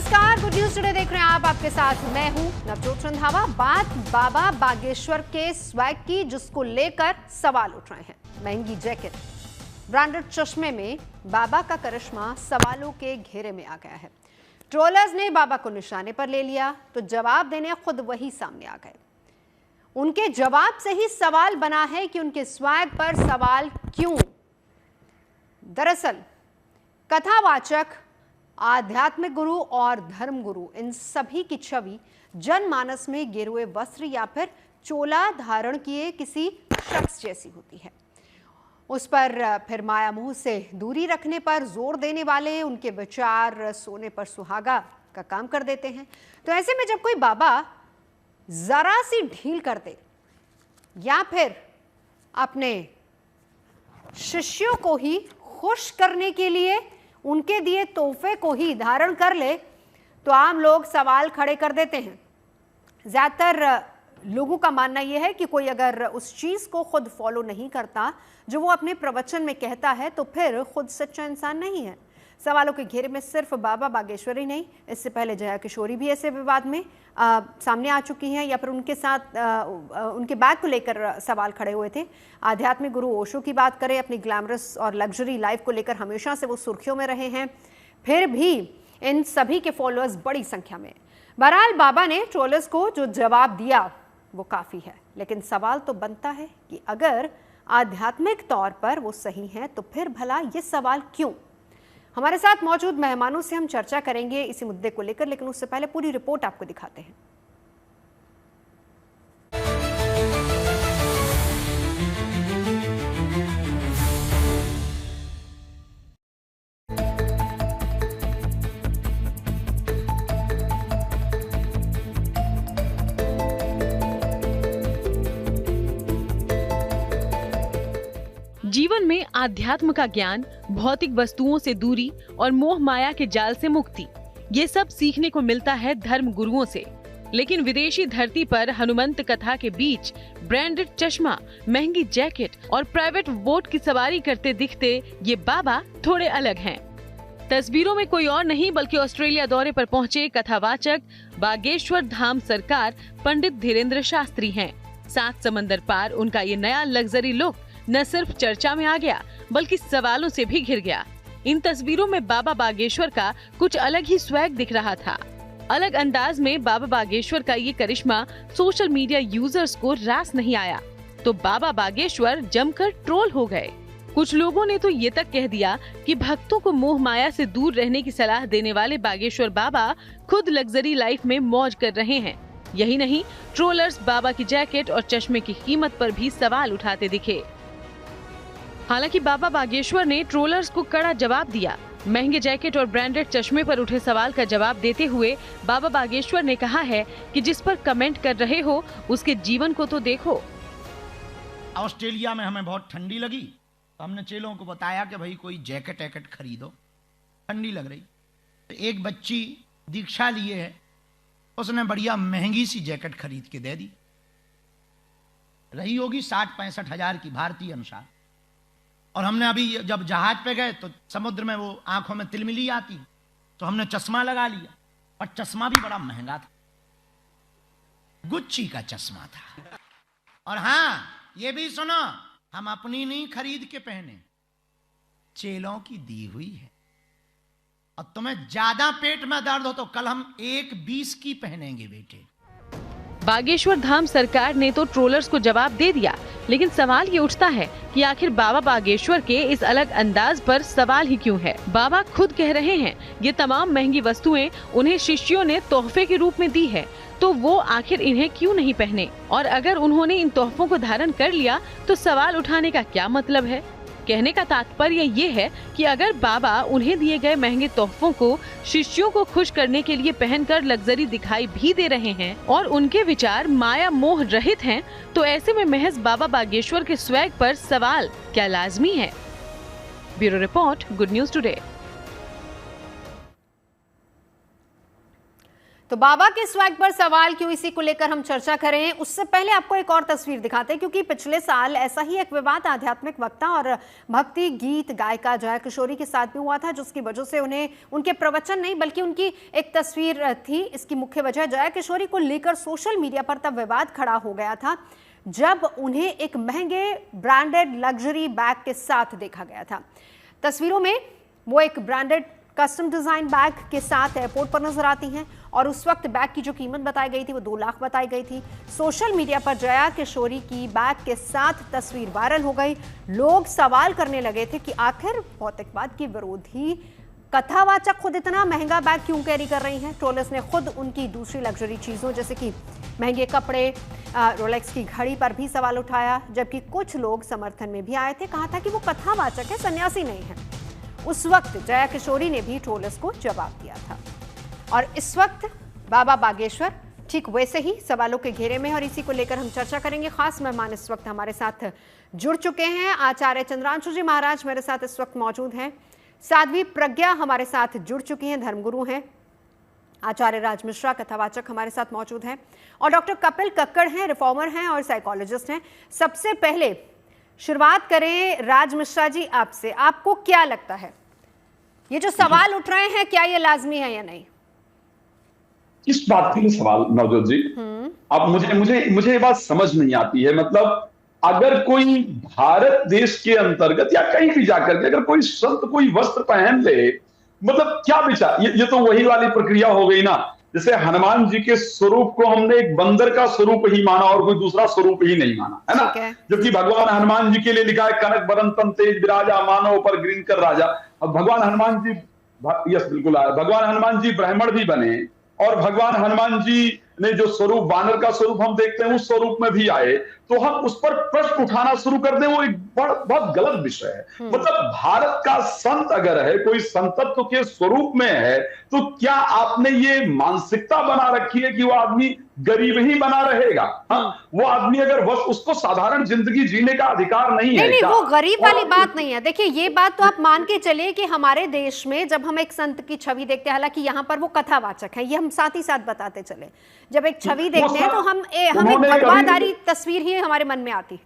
नमस्कार, good news today देख रहे हैं आप। आपके साथ मैं हूं नवजोत रंधावा। बात बाबा बागेश्वर के स्वैग की, जिसको लेकर सवाल उठ रहे हैं। महंगी जैकेट, ब्रांडेड चश्मे में बाबा का करिश्मा सवालों के घेरे में आ गया है। ट्रोलर्स ने बाबा को निशाने पर ले लिया तो जवाब देने खुद वही सामने आ गए। उनके जवाब से ही सवाल बना है कि उनके स्वैग पर सवाल क्यों। दरअसल कथावाचक, आध्यात्मिक गुरु और धर्म गुरु, इन सभी की छवि जनमानस में गेरुए वस्त्र या फिर चोला धारण किए किसी शख्स जैसी होती है। उस पर फिर माया मोह से दूरी रखने पर जोर देने वाले उनके विचार सोने पर सुहागा का काम कर देते हैं। तो ऐसे में जब कोई बाबा जरा सी ढील कर दे या फिर अपने शिष्यों को ही खुश करने के लिए उनके दिए तोहफे को ही धारण कर ले तो आम लोग सवाल खड़े कर देते हैं। ज्यादातर लोगों का मानना यह है कि कोई अगर उस चीज को खुद फॉलो नहीं करता जो वो अपने प्रवचन में कहता है तो फिर खुद सच्चा इंसान नहीं है। सवालों के घेरे में सिर्फ बाबा बागेश्वर ही नहीं, इससे पहले जया किशोरी भी ऐसे विवाद में सामने आ चुकी हैं या फिर उनके साथ उनके बैग को लेकर सवाल खड़े हुए थे। आध्यात्मिक गुरु ओशो की बात करें, अपनी ग्लैमरस और लग्जरी लाइफ को लेकर हमेशा से वो सुर्खियों में रहे हैं। फिर भी इन सभी के फॉलोअर्स बड़ी संख्या में। बहरहाल बाबा ने ट्रोलर्स को जो जवाब दिया वो काफ़ी है, लेकिन सवाल तो बनता है कि अगर आध्यात्मिक तौर पर वो सही हैं तो फिर भला ये सवाल क्यों। हमारे साथ मौजूद मेहमानों से हम चर्चा करेंगे इसी मुद्दे को लेकर, लेकिन उससे पहले पूरी रिपोर्ट आपको दिखाते हैं। जीवन में आध्यात्म का ज्ञान, भौतिक वस्तुओं से दूरी और मोह माया के जाल से मुक्ति, ये सब सीखने को मिलता है धर्म गुरुओं से। लेकिन विदेशी धरती पर हनुमंत कथा के बीच ब्रांडेड चश्मा, महंगी जैकेट और प्राइवेट बोट की सवारी करते दिखते ये बाबा थोड़े अलग हैं। तस्वीरों में कोई और नहीं बल्कि ऑस्ट्रेलिया दौरे पर पहुंचे कथावाचक बागेश्वर धाम सरकार पंडित धीरेन्द्र शास्त्री हैं। 7 समंदर पार उनका ये नया लग्जरी लुक न सिर्फ चर्चा में आ गया बल्कि सवालों से भी घिर गया। इन तस्वीरों में बाबा बागेश्वर का कुछ अलग ही स्वैग दिख रहा था। अलग अंदाज में बाबा बागेश्वर का ये करिश्मा सोशल मीडिया यूजर्स को रास नहीं आया तो बाबा बागेश्वर जमकर ट्रोल हो गए। कुछ लोगों ने तो ये तक कह दिया कि भक्तों को मोह माया से दूर रहने की सलाह देने वाले बागेश्वर बाबा खुद लग्जरी लाइफ में मौज कर रहे हैं। यही नहीं, ट्रोलर्स बाबा की जैकेट और चश्मे की कीमत पर भी सवाल उठाते दिखे। हालांकि बाबा बागेश्वर ने ट्रोलर्स को कड़ा जवाब दिया। महंगे जैकेट और ब्रांडेड चश्मे पर उठे सवाल का जवाब देते हुए बाबा बागेश्वर ने कहा है कि जिस पर कमेंट कर रहे हो उसके जीवन को तो देखो। ऑस्ट्रेलिया में हमें बहुत ठंडी लगी तो हमने चेलों को बताया कि भाई कोई जैकेट वैकेट खरीदो, ठंडी लग रही। तो एक बच्ची दीक्षा लिए है, उसने बढ़िया महंगी सी जैकेट खरीद के दे दी। रही होगी 60-65 हजार की भारतीय अनुसार। और हमने अभी जब जहाज पे गए तो समुद्र में वो आंखों में तिलमिली आती तो हमने चश्मा लगा लिया और चश्मा भी बड़ा महंगा था, गुच्ची का चश्मा था। और हाँ, ये भी सुनो, हम अपनी नहीं खरीद के पहने, चेलों की दी हुई है। और तुम्हें ज्यादा पेट में दर्द हो तो कल हम 1-20 की पहनेंगे बेटे। बागेश्वर धाम सरकार ने तो ट्रोलर्स को जवाब दे दिया, लेकिन सवाल ये उठता है कि आखिर बाबा बागेश्वर के इस अलग अंदाज पर सवाल ही क्यों है। बाबा खुद कह रहे हैं ये तमाम महंगी वस्तुएं उन्हें शिष्यों ने तोहफे के रूप में दी है, तो वो आखिर इन्हें क्यों नहीं पहने। और अगर उन्होंने इन तोहफों को धारण कर लिया तो सवाल उठाने का क्या मतलब है। कहने का तात्पर्य ये है कि अगर बाबा उन्हें दिए गए महंगे तोहफों को शिष्यों को खुश करने के लिए पहनकर लग्जरी दिखाई भी दे रहे हैं और उनके विचार माया मोह रहित हैं, तो ऐसे में महज बाबा बागेश्वर के स्वैग पर सवाल क्या लाजमी है। Bureau report, good news today. तो बाबा के स्वैग पर सवाल क्यों, इसी को लेकर हम चर्चा करें। उससे पहले आपको एक और तस्वीर दिखाते हैं, क्योंकि पिछले साल ऐसा ही एक विवाद आध्यात्मिक वक्ता और भक्ति गीत गायिका जया किशोरी के साथ भी हुआ था, जिसकी वजह से उन्हें उनके प्रवचन नहीं बल्कि उनकी एक तस्वीर थी। इसकी मुख्य वजह जया किशोरी को लेकर सोशल मीडिया पर तब विवाद खड़ा हो गया था जब उन्हें एक महंगे ब्रांडेड लग्जरी बैग के साथ देखा गया था। तस्वीरों में वो एक ब्रांडेड कस्टम डिजाइन बैग के साथ एयरपोर्ट पर नजर आती हैं और उस वक्त बैग की जो कीमत बताई गई थी वो 2 लाख बताई गई थी। सोशल मीडिया पर जया किशोरी की बैग के साथ तस्वीर वायरल हो गई। लोग सवाल करने लगे थे कि आखिर भौतिकवाद की विरोधी कथावाचक खुद इतना महंगा बैग क्यों कैरी कर रही हैं। ट्रोलर्स ने खुद उनकी दूसरी लग्जरी चीजों जैसे कि महंगे कपड़े, रोलेक्स की घड़ी पर भी सवाल उठाया, जबकि कुछ लोग समर्थन में भी आए थे। कहा था कि वो कथावाचक है, सन्यासी नहीं है। उस वक्त जया किशोरी ने भी ट्रोलर्स को जवाब दिया था। और इस वक्त बाबा बागेश्वर ठीक वैसे ही सवालों के घेरे में, और इसी को लेकर हम चर्चा करेंगे। खास मेहमान इस वक्त हमारे साथ जुड़ चुके हैं। आचार्य चंद्रांशु जी महाराज मेरे साथ इस वक्त मौजूद हैं। साध्वी प्रज्ञा हमारे साथ जुड़ चुकी हैं, धर्मगुरु हैं। आचार्य राज मिश्रा कथावाचक हमारे साथ मौजूद हैं, और डॉक्टर कपिल कक्कड़ हैं, रिफॉर्मर हैं और साइकोलॉजिस्ट हैं। सबसे पहले शुरुआत करें राज मिश्रा जी आपसे। आपको क्या लगता है, ये जो सवाल उठ रहे हैं क्या ये लाजमी है या नहीं? किस बात के लिए सवाल नवजोत जी? अब मुझे ये बात समझ नहीं आती है। मतलब अगर कोई भारत देश के अंतर्गत या कहीं भी जाकर के अगर कोई संत कोई वस्त्र पहन ले, मतलब क्या विचार, ये तो वही वाली प्रक्रिया हो गई ना, जैसे हनुमान जी के स्वरूप को हमने एक बंदर का स्वरूप ही माना और कोई दूसरा स्वरूप ही नहीं माना, है ना। जबकि भगवान हनुमान जी के लिए लिखा है कनक बरन तन तेज विराजा मानव पर गिरिन कर राजा। अब भगवान हनुमान जी, यस बिल्कुल, भगवान हनुमान जी ब्राह्मण भी बने और भगवान हनुमान जी ने जो स्वरूप वानर का स्वरूप हम देखते हैं उस स्वरूप में भी आए, तो हम उस पर प्रश्न उठाना शुरू कर दें, वो एक बहुत गलत विषय है। मतलब भारत का संत अगर है, कोई संतत्व के स्वरूप में है, तो क्या आपने ये मानसिकता बना रखी है कि वो आदमी गरीब ही बना रहेगा? हाँ, वो आदमी अगर बस उसको साधारण जिंदगी जीने का अधिकार नहीं है? नहीं, वो गरीब वाली बात नहीं है। देखिए, ये बात तो आप मान के चलिए कि हमारे देश में जब हम एक संत की छवि देखते हैं, हालांकि यहाँ पर वो कथावाचक है, ये हम साथ ही साथ बताते चले, जब एक छवि देखते हैं तो हम एक भगवाधारी तस्वीर ही हमारे मन में आती है।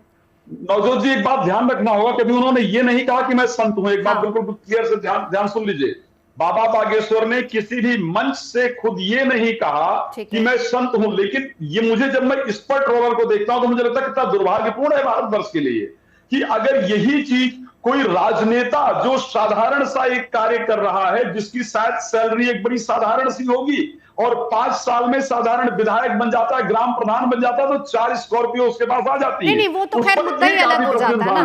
नवजोत जी, एक बात ध्यान रखना होगा, कभी उन्होंने ये नहीं कहा कि मैं संत हूं। एक बात बिल्कुल क्लियर से ध्यान सुन लीजिए। बाबा बागेश्वर ने किसी भी मंच से खुद ये नहीं कहा कि मैं संत हूं। लेकिन ये मुझे, जब मैं इस पर ट्रोलर को देखता हूं तो मुझे लगता है कितना दुर्भाग्यपूर्ण है भारतवर्ष के लिए कि अगर यही चीज कोई राजनेता जो साधारण सा एक कार्य कर रहा है, जिसकी शायद सैलरी एक बड़ी साधारण सी होगी और 5 साल में साधारण विधायक बन जाता है, ग्राम प्रधान बन जाता है, तो 4 स्कॉर्पियो उसके पास आ जाती है। नहीं, वो तो खैर मुद्दा ही अलग हो जाता है ना,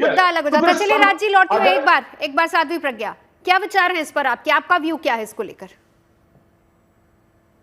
मुद्दा अलग हो जाता है। चलिए राज जी, लौट के एक बार साध्वी प्रज्ञा, क्या विचार है इस पर आपके, आपका व्यू क्या है इसको लेकर?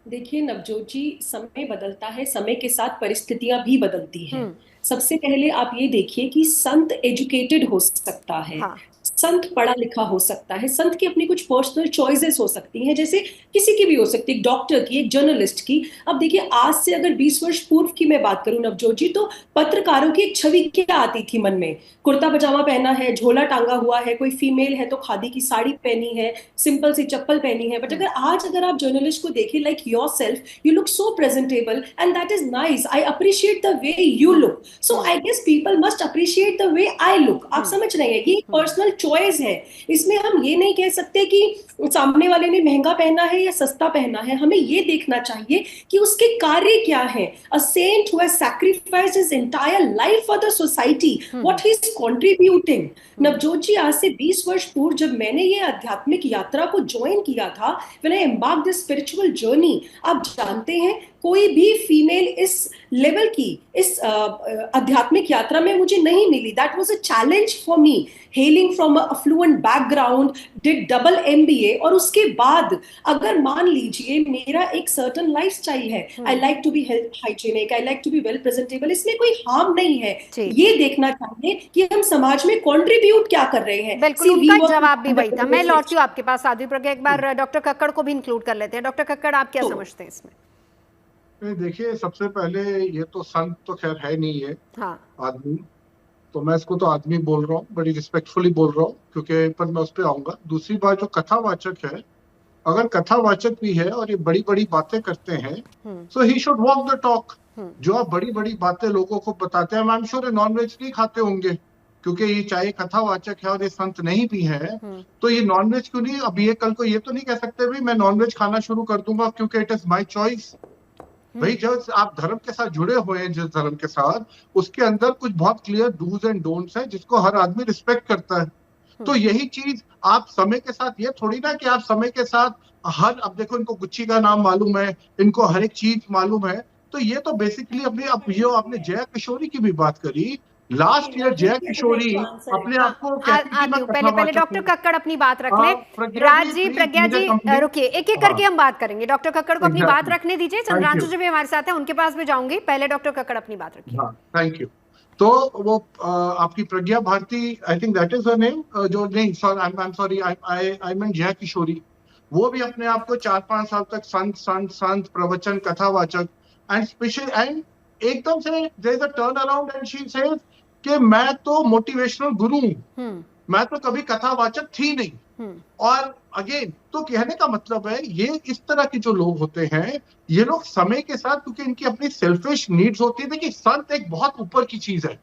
देखिए नवजोत जी, समय बदलता है, समय के साथ परिस्थितियां भी बदलती हैं। सबसे पहले आप ये देखिए कि संत एजुकेटेड हो सकता है, हाँ। संत पढ़ा लिखा हो सकता है, संत की अपनी कुछ पर्सनल चॉइसेस हो सकती हैं, जैसे किसी की भी हो सकती है, एक डॉक्टर की, एक जर्नलिस्ट की। अब देखिए, आज से अगर 20 वर्ष पूर्व की मैं बात करूं नवजोत जी, तो पत्रकारों की एक छवि क्या आती थी मन में? कुर्ता पजामा पहना है, झोला टांगा हुआ है, कोई फीमेल है तो खादी की साड़ी पहनी है, सिंपल सी चप्पल पहनी है। बट अगर आप जर्नलिस्ट को देखिए, like yourself, you look so presentable and that is nice, I appreciate the way you look, so I guess people must appreciate the way I look. आप समझ रहे हैं, ये पर्सनल चॉइस है। इसमें हम ये नहीं कह सकते कि सामने वाले ने महंगा पहना है या सस्ता पहना है। हमें ये देखना चाहिए कि उसके कार्य क्या है। A saint who has sacrificed his entire life for the society, what he is contributing. Navjot ji, आज से 20 वर्ष पूर्व जब मैंने ये आध्यात्मिक यात्रा को ज्वाइन किया था, when I embarked this spiritual journey, आप जानते हैं कोई भी फीमेल इस लेवल की, इस आध्यात्मिक यात्रा में मुझे नहीं मिली। That was a challenge for me, hailing from a affluent background, did double MBA, और उसके बाद अगर मान लीजिए मेरा एक सर्टन लाइफस्टाइल है, I like to be health hygienic, I like to be well presentable, इसमें कोई हार्म नहीं है। ये देखना चाहिए कि हम समाज में कंट्रीब्यूट क्या कर रहे हैं। बिल्कुल, उनका जवाब भी वही था। मैं लौटती हूँ आपके पास साध्वी प्रज्ञा, एक बार डॉक्टर कक्कड़ को भी इंक्लूड कर लेते हैं। डॉक्टर कक्कड़, आप क्या समझते हैं इसमें? देखिए, सबसे पहले ये तो संत तो खैर है नहीं है, हाँ। आदमी, तो मैं इसको तो आदमी बोल रहा हूँ, बड़ी रिस्पेक्टफुली बोल रहा हूँ, क्योंकि पर मैं उस पर आऊंगा। दूसरी बात, जो कथावाचक है अगर कथावाचक भी है और ये बड़ी बड़ी बातें करते हैं, so he should walk the talk. जो आप बड़ी बड़ी बातें लोगों को बताते हैं, आई एम श्योर नॉनवेज नहीं खाते होंगे, क्योंकि ये चाहे कथावाचक है और ये संत नहीं भी है, तो ये नॉनवेज क्यों नहीं? अब ये कल को ये तो नहीं कह सकते भाई मैं नॉनवेज खाना शुरू कर दूंगा क्योंकि इट इज माय चॉइस। भाई जब आप धर्म के साथ जुड़े हुए हैं, जिस धर्म के साथ, उसके अंदर कुछ बहुत क्लियर डूज एंड डोंट्स है जिसको हर आदमी रिस्पेक्ट करता है। तो यही चीज आप समय के साथ, ये थोड़ी ना कि आप समय के साथ हर, अब देखो इनको गुच्ची का नाम मालूम है, इनको हर एक चीज मालूम है, तो ये तो बेसिकली अपने, अब ये आपने जया किशोरी की भी बात करी, लास्ट ईयर जया किशोरी अपने आप को पहले डॉक्टर कक्कड़ अपनी बात रख ले। राज जी, प्रज्ञा जी रुकिए, एक एक करके हम बात करेंगे। डॉक्टर कक्कड़ को अपनी बात रखने दीजिए, चंद्रांशु जी भी हमारे साथ है, उनके पास भी जाऊंगी। पहले डॉक्टर कक्कड़ अपनी बात रखिए। Thank you. तो वो आपकी Pragya Bharti, I think that is her name, जो नहीं sorry I mean Jaya Kishori, वो भी अपने आप को 4-5 साल तक संत प्रवचन कथावाचक एंड स्पेशल, एंड एकदम से there is a turn around and she says कि मैं तो मोटिवेशनल गुरु हूं, मैं तो कभी कथावाचक थी नहीं। और अगेन तो कहने का मतलब है, ये इस तरह के जो लोग होते हैं, ये लोग समय के साथ, क्योंकि इनकी अपनी सेल्फिश नीड्स होती है। देखिए संत एक बहुत ऊपर की चीज है।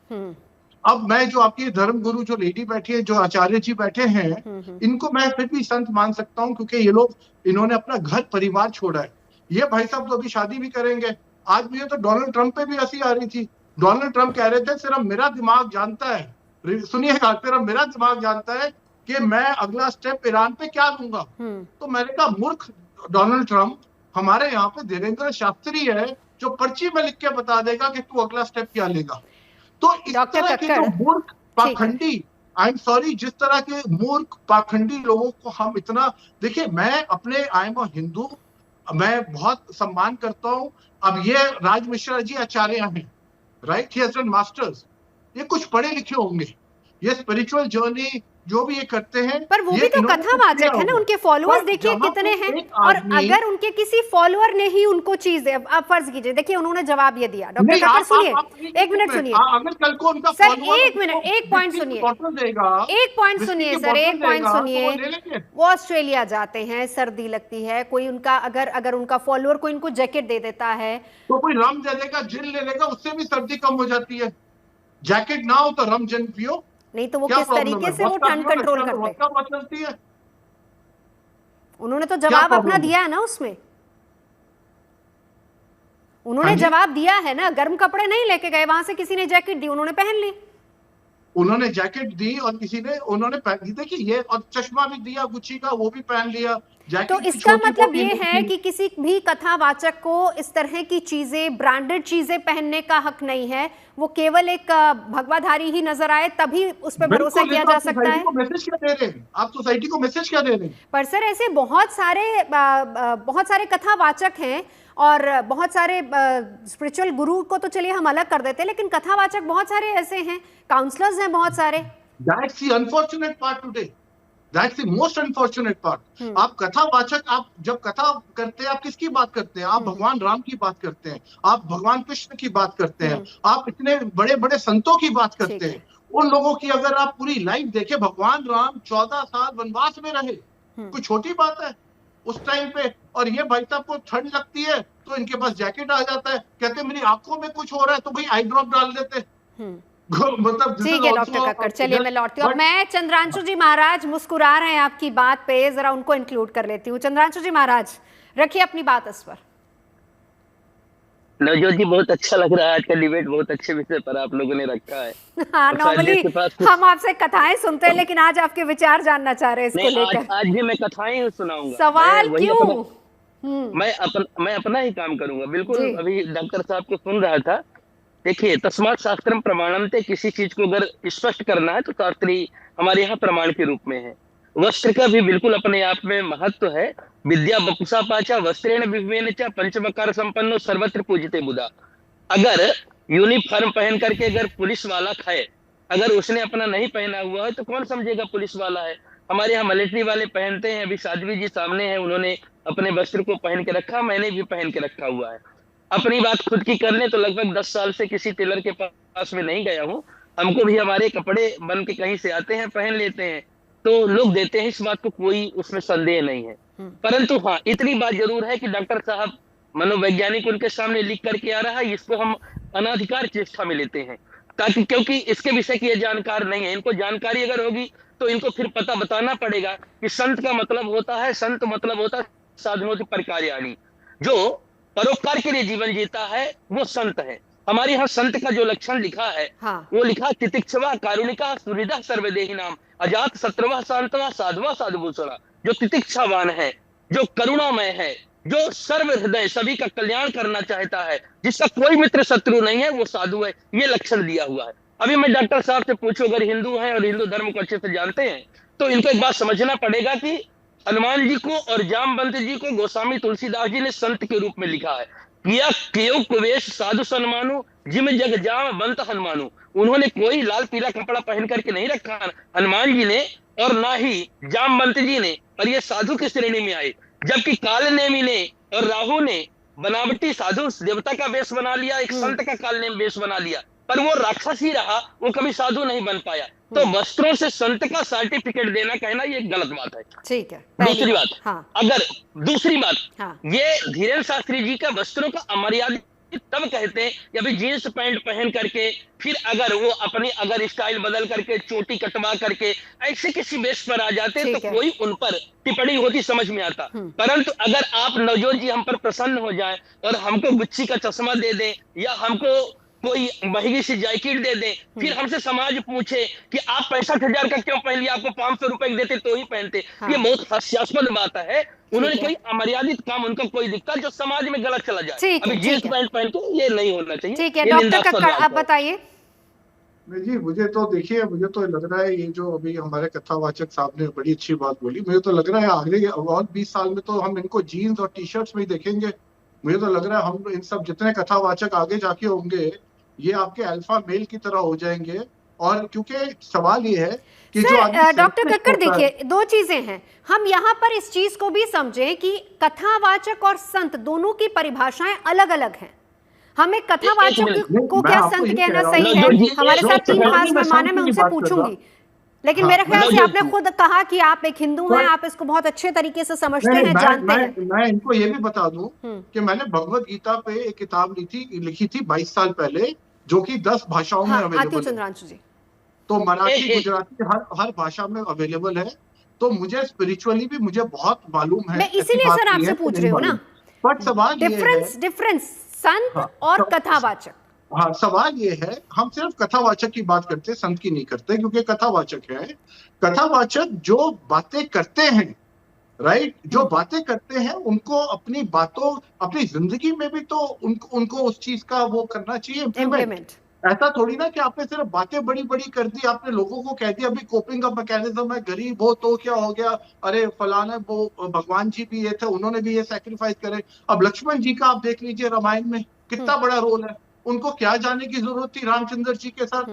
अब मैं जो आपकी धर्म गुरु जो लेडी बैठी है, जो आचार्य जी बैठे हैं, इनको मैं फिर भी संत मान सकता हूँ, क्योंकि ये लोग, इन्होंने अपना घर परिवार छोड़ा है। ये भाई साहब तो अभी शादी भी करेंगे। आज मुझे तो डोनाल्ड ट्रंप पे भी हंसी आ रही थी। डोनाल्ड ट्रंप कह रहे थे सिर्फ मेरा दिमाग जानता है, सुनिएगा, सिर्फ मेरा दिमाग जानता है कि मैं अगला स्टेप ईरान पे क्या लूंगा। तो मैंने कहा मूर्ख डोनाल्ड ट्रंप, हमारे यहाँ पे धीरेन्द्र शास्त्री है जो पर्ची में लिख के बता देगा कि तू अगला स्टेप क्या लेगा। तो इस तरह के जो मूर्ख पाखंडी, आई एम सॉरी, जिस तरह के मूर्ख पाखंडी लोगों को हम इतना, देखिए मैं अपने, आई एम अ हिंदू, मैं बहुत सम्मान करता हूं। अब ये राज मिश्रा जी आचार्य हैं, right, he has done masters, ये कुछ पढ़े लिखे होंगे, ये स्पिरिचुअल जर्नी जो भी ये करते हैं, पर वो भी तो कथावाचक है ना, उनके फॉलोअर्स देखिए कितने हैं। और अगर उनके किसी फॉलोअर ने ही उनको चीज, अब फर्ज कीजिए, देखिए उन्होंने जवाब ये दिया। डॉक्टर कक्कड़ सुनिए, एक मिनट सुनिए सर, एक मिनट, एक पॉइंट सुनिए, एक पॉइंट सुनिए सर, एक पॉइंट सुनिए। वो ऑस्ट्रेलिया जाते हैं, सर्दी लगती है, कोई उनका अगर उनका फॉलोअर कोई इनको जैकेट दे देता है, तो कोई रम दे देगा, जिन ले लेगा, उससे भी सर्दी कम हो जाती है। जैकेट ना हो तो रम जिन पियो, नहीं तो वो किस तरीके से वो ठंड कंट्रोल करते हैं? उन्होंने तो जवाब अपना दिया है ना, उसमें उन्होंने जवाब दिया है ना, गर्म कपड़े नहीं लेके गए वहां से, किसी ने जैकेट दी, उन्होंने पहन ली। उन्होंने जैकेट दी और किसी ने, उन्होंने पहन ली, देखिए ये, और चश्मा भी दिया गुच्ची का, वो भी पहन लिया। तो इसका मतलब ये है कि किसी भी कथावाचक को इस तरह की चीजें, ब्रांडेड चीजें पहनने का हक नहीं है। वो केवल एक भगवाधारी ही नजर आए तभी उस पर भरोसा किया जा सकता है। मैसेज क्या दे रहे हैं आप, सोसाइटी को मैसेज क्या दे रहे हैं? पर सर ऐसे बहुत सारे कथावाचक हैं, और बहुत सारे स्पिरिचुअल गुरु को तो चलिए हम अलग कर देते हैं, लेकिन कथावाचक बहुत सारे ऐसे हैं, काउंसलर्स हैं बहुत सारे। That's the unfortunate part today. That's the most unfortunate part. आप कथावाचक, आप जब कथा करते हैं, आप किसकी बात करते हैं? आप भगवान राम की बात करते हैं, आप भगवान कृष्ण की बात करते हैं, आप इतने बड़े बड़े संतों की बात करते हैं। उन लोगों की अगर आप पूरी लाइफ देखें, भगवान राम 14 साल वनवास में रहे, कोई छोटी बात है उस टाइम पे। और ये भाई साहब को ठंड लगती है तो इनके पास जैकेट आ जाता है, कहते मेरी आंखों में कुछ हो रहा है तो भाई आई ड्रॉप डाल देते। मतलब ठीक है डॉक्टर कक्कड़, चलिए मैं लौटती हूँ। मैं चंद्रांशु जी महाराज मुस्कुरा रहे हैं आपकी बात पे, जरा उनको इंक्लूड कर लेती हूँ। चंद्रांशु जी महाराज रखिए अपनी बात इस पर। नवजोत जी, बहुत अच्छा लग रहा है, आज का डिबेट बहुत अच्छे विषय पर आप लोगों ने रखा है। हाँ, नॉर्मली हम आपसे कथाएं सुनते हैं, लेकिन आज आपके विचार जानना चाह रहे हैं इसको लेकर। आज भी मैं कथाएं सुनाऊंगा। सवाल क्यों? मैं अपना ही काम करूंगा, बिल्कुल। अभी डॉक्टर साहब को सुन रहा था। देखिए, तस्मात् शास्त्रम प्रमाणन्ते, किसी चीज को अगर स्पष्ट करना है तो शास्त्री हमारे यहाँ प्रमाण के रूप में है। वस्त्र का भी बिल्कुल अपने आप में महत्व है। विद्या वपुषा पाचा वस्त्रेण विभवेन च पंचमकार संपन्नो सर्वत्र पूजिते बुधा। अगर यूनिफॉर्म पहन करके अगर पुलिस वाला खाए, अगर उसने अपना नहीं पहना हुआ है तो कौन समझेगा पुलिस वाला है? हमारे यहाँ मिलिट्री वाले पहनते हैं। अभी साध्वी जी सामने है, उन्होंने अपने वस्त्र को पहन के रखा, मैंने भी पहन के रखा हुआ है। अपनी बात खुद की कर ले तो लगभग 10 साल से किसी टेलर के पास में नहीं गया हूँ। हमको भी हमारे कपड़े बन के कहीं से आते हैं, पहन लेते हैं। तो लोग देते हैं, इस बात को कोई उसमें संदेह नहीं है। परंतु हाँ, इतनी बात जरूर है कि डॉक्टर साहब मनोवैज्ञानिक उनके सामने लिख करके आ रहा है, इसको हम अनाधिकार चेष्टा में लेते हैं, ताकि क्योंकि इसके विषय की ये जानकार नहीं है। इनको जानकारी अगर होगी तो इनको फिर पता बताना पड़ेगा कि संत का मतलब होता है, संत मतलब होता है साधनों की परिकार्याणी, जो परोपकार के लिए जीवन जीता है, वो संत है। हमारे यहाँ संत का जो लक्षण लिखा है, हाँ। वो लिखा तितिक्षवा कारुणिका सुहृदा सर्वदेही नाम अजात शत्रवा शांतवा साधवा साधुभूषणा। जो तितिक्षावान है, जो करुणामय है, जो सर्व हृदय सभी का कल्याण करना चाहता है, जिसका कोई मित्र शत्रु नहीं है, वो साधु है। ये लक्षण दिया हुआ है। अभी मैं डॉक्टर साहब से पूछूं, अगर हिंदू हैं और हिंदू धर्म को अच्छे से जानते हैं, तो इनको एक बात समझना पड़ेगा कि हनुमान जी को और जामवंत जी को गोस्वामी तुलसीदास जी ने संत के रूप में लिखा है। किया केव कुवेश साधु सन्मानु जिम जग जामवंत हनुमानु। उन्होंने कोई लाल पीला कपड़ा पहन करके नहीं रखा हनुमान जी ने, और ना ही जामवंत जी ने, और ये साधु की श्रेणी में आए। जबकि कालनेमी ने और राहु ने बनावटी साधु देवता का वेश बना लिया, एक संत का कालनेम वेश बना लिया, पर वो राक्षस ही रहा, वो कभी साधु नहीं बन पाया। तो वस्त्रों से संत का सर्टिफिकेट देना कहना ये गलत बात है। ठीक है। दूसरी बात, हाँ। अगर दूसरी बात, हाँ। ये धीरेन्द्र शास्त्री जी का वस्त्रों का अमर्यादित तब कहते हैं कि अभी जीन्स पैंट पहन करके फिर अगर वो अपनी अगर स्टाइल बदल करके चोटी कटवा करके ऐसे किसी वेश पर आ जाते तो कोई उन पर टिप्पणी होती, समझ में आता। परंतु अगर आप नवजोत जी हम पर प्रसन्न हो जाए और हमको गुच्ची का चश्मा दे दें या हमको कोई महंगी सी जैकेट दे दे, फिर हमसे समाज पूछे कि आप 65,000 का क्यों पहन लिया, आपको 500 रुपए देते तो ही पहनते। हाँ। ये बहुत हास्यास्पद बात है। उन्होंने कोई अमर्यादित काम उनका कोई दिखता जो समाज में गलत चला जाए। अभी जींस पैंट पहन के ये नहीं होना चाहिए। ठीक है डॉक्टर कक्कड़, आप बताइए। नहीं जी, मुझे तो देखिए, मुझे तो लग रहा है ये जो अभी हमारे कथावाचक साहब ने बड़ी अच्छी बात बोली, मुझे तो लग रहा है आगे और 20 साल में तो हम इनको जीन्स और टी शर्ट्स में ही देखेंगे। मुझे तो लग रहा है हम इन सब जितने कथावाचक आगे जाके होंगे, ये आपके अल्फा मेल की तरह हो जाएंगे। और क्योंकि सवाल ये है कि जो डॉक्टर कक्कड़ देखिए, दो चीजें हैं, हम यहाँ पर इस चीज को भी समझें कि कथावाचक और संत दोनों की परिभाषाएं अलग अलग हैं। हमें कथावाचक को क्या संत कहना सही है, हमारे साथ 3 खास मेहमान हैं, मैं उनसे पूछूंगी। लेकिन मेरे ख्याल से आपने खुद कहा कि आप एक हिंदू हैं, आप इसको बहुत अच्छे तरीके से समझते हैं, जानते हैं। मैं इनको ये भी बता दूं कि मैंने भगवत गीता पे एक किताब लिखी थी 22 साल पहले, जो कि 10 भाषाओं में अवेलेबल है। तो मराठी, गुजराती हर भाषा में अवेलेबल है। तो मुझे स्पिरिचुअली भी मुझे बहुत मालूम है। मैं इसीलिए सर आपसे पूछ रही हूँ ना, बट सवाल डिफरेंस संत और कथावाचक। हाँ, सवाल ये है, हम सिर्फ कथावाचक की बात करते हैं, संत की नहीं करते, क्योंकि कथावाचक है। कथावाचक जो बातें करते हैं, राइट, जो बातें करते हैं, उनको अपनी बातों, अपनी जिंदगी में भी तो उनको उस चीज का वो करना चाहिए, इम्प्लीमेंट। ऐसा थोड़ी ना कि आपने सिर्फ बातें बड़ी बड़ी कर दी, आपने लोगों को कह दिया अभी कोपिंग का मैकेनिज्म है, गरीब हो तो क्या हो गया, अरे फलाना वो भगवान जी भी ये थे, उन्होंने भी ये सैक्रिफाइस करे। अब लक्ष्मण जी का आप देख लीजिए, रामायण में कितना बड़ा रोल है। उनको क्या जाने की जरूरत थी रामचंद्र जी के साथ?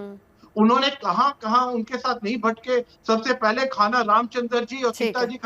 उन्होंने कहां उनके साथ नहीं भटके। सबसे पहले खाना रामचंद्र जी और सीता जी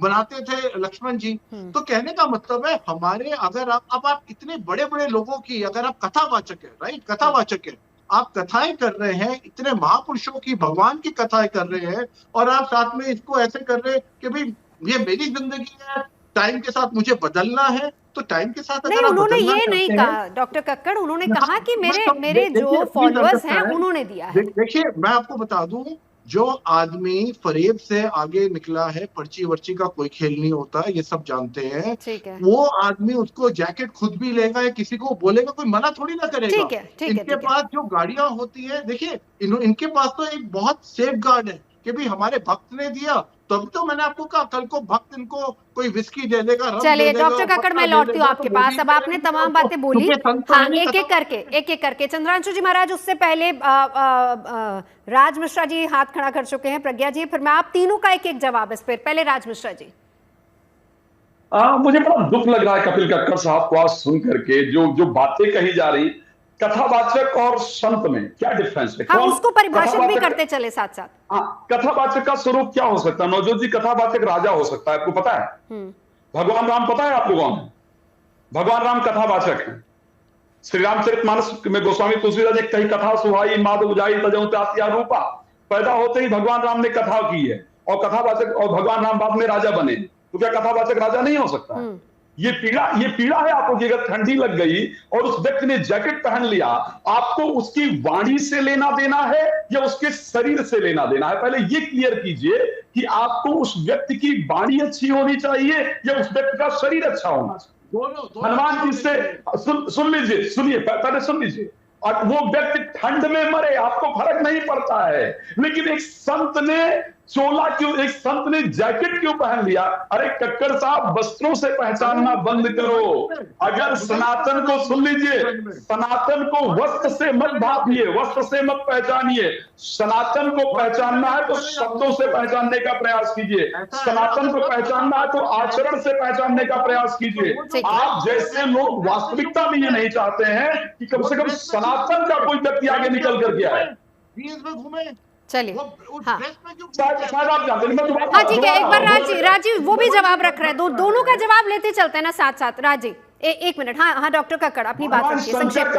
बनाते थे, लक्ष्मण जी। तो कहने का मतलब है, हमारे अगर आप इतने बड़े बड़े लोगों की, अगर आप कथावाचक है, राइट, कथावाचक है, आप कथाएं कर रहे हैं, इतने महापुरुषों की, भगवान की कथाएं कर रहे हैं, और आप साथ में इसको ऐसे कर रहे हैं कि भाई ये मेरी जिंदगी है, टाइम के साथ मुझे बदलना है। तो टाइम के साथ नहीं, उन्होंने ये नहीं कहा डॉक्टर कक्कड़, उन्होंने कहा कि मेरे जो फॉलोअर्स हैं उन्होंने दिया है। देखिए, मैं आपको बता दूं, जो आदमी फरेब से आगे निकला है, पर्ची वर्ची का कोई खेल नहीं होता, ये सब जानते हैं। वो आदमी उसको जैकेट खुद भी लेगा या किसी को बोलेगा, कोई मना थोड़ी ना करेगा। इनके पास जो गाड़ियां होती है, देखिए इनके पास तो एक बहुत सेफ गार्ड है कि भाई हमारे भक्त ने दिया, तभी तो मैंने आपको कहा, कल को भक्त इनको कोई विस्की दे देगा। चलिए डॉक्टर कक्कड़, मैं लौटती हूँ आपके पास। अब आपने तमाम बातें बोली, हाँ, एक एक करके चंद्रांशु जी महाराज, उससे पहले राज मिश्रा जी हाथ खड़ा कर चुके हैं, प्रज्ञा जी, फिर मैं आप तीनों का एक जवाब इस पर। पहले राज मिश्रा जी। मुझे बड़ा दुख लग रहा है कपिल कक्कड़ साहब को आज सुन करके, जो बातें कही जा रही, कथावाचक और संत में क्या डिफरेंस है? हाँ, उसको परिभाषित भी करते चले साथ साथ। हाँ, कथावाचक का स्वरूप क्या हो सकता है? नवजोत जी, कथावाचक राजा हो सकता है, आपको पता है? भगवान राम पता है आप लोगों को? भगवान राम कथावाचक हैं। श्री रामचरितमानस में गोस्वामी तुलसीदास जी कही, कथा सुहाई माधव बुझाई तजऊ त्यातिया रूपा। पैदा होते ही भगवान राम ने कथा की है, और कथावाचक और भगवान राम बाद में राजा बने, तो क्या कथावाचक राजा नहीं हो सकता है? ये पीड़ा है आपको कि अगर ठंडी लग गई और उस व्यक्ति ने जैकेट पहन लिया, आपको उसकी वाणी से लेना देना है या उसके शरीर से लेना देना है? पहले ये क्लियर कीजिए कि आपको उस व्यक्ति की वाणी अच्छी होनी चाहिए या उस व्यक्ति का शरीर अच्छा होना चाहिए। हनुमान जी से सुन लीजिए, सुनिए, पहले सुन लीजिए। और वो व्यक्ति ठंड में मरे, आपको फर्क नहीं पड़ता है, लेकिन एक संत ने चोला क्यों, एक संत ने जैकेट क्यों पहन लिया? अरे कक्कड़ साहब, वस्त्रों से पहचानना बंद करो। अगर सनातन को, सुन लीजिए, सनातन को वस्त्र से मत भापिए, वस्त्र से मत पहचानिए। सनातन को पहचानना है तो शब्दों से पहचानने का प्रयास कीजिए, सनातन को पहचानना है तो आचरण से पहचानने का प्रयास कीजिए। आप जैसे लोग वास्तविकता में ये नहीं चाहते हैं कि कम से कम सनातन का कोई व्यक्ति आगे निकल कर गया है। चलिए, हाँ हाँ ठीक है, एक बार राजीव वो भी जवाब रख रहे हैं, दोनों का जवाब लेते चलते हैं ना साथ साथ। राजीव एक मिनट, हाँ डॉक्टर कक्कड़ अपनी बात रखिए संक्षेप में।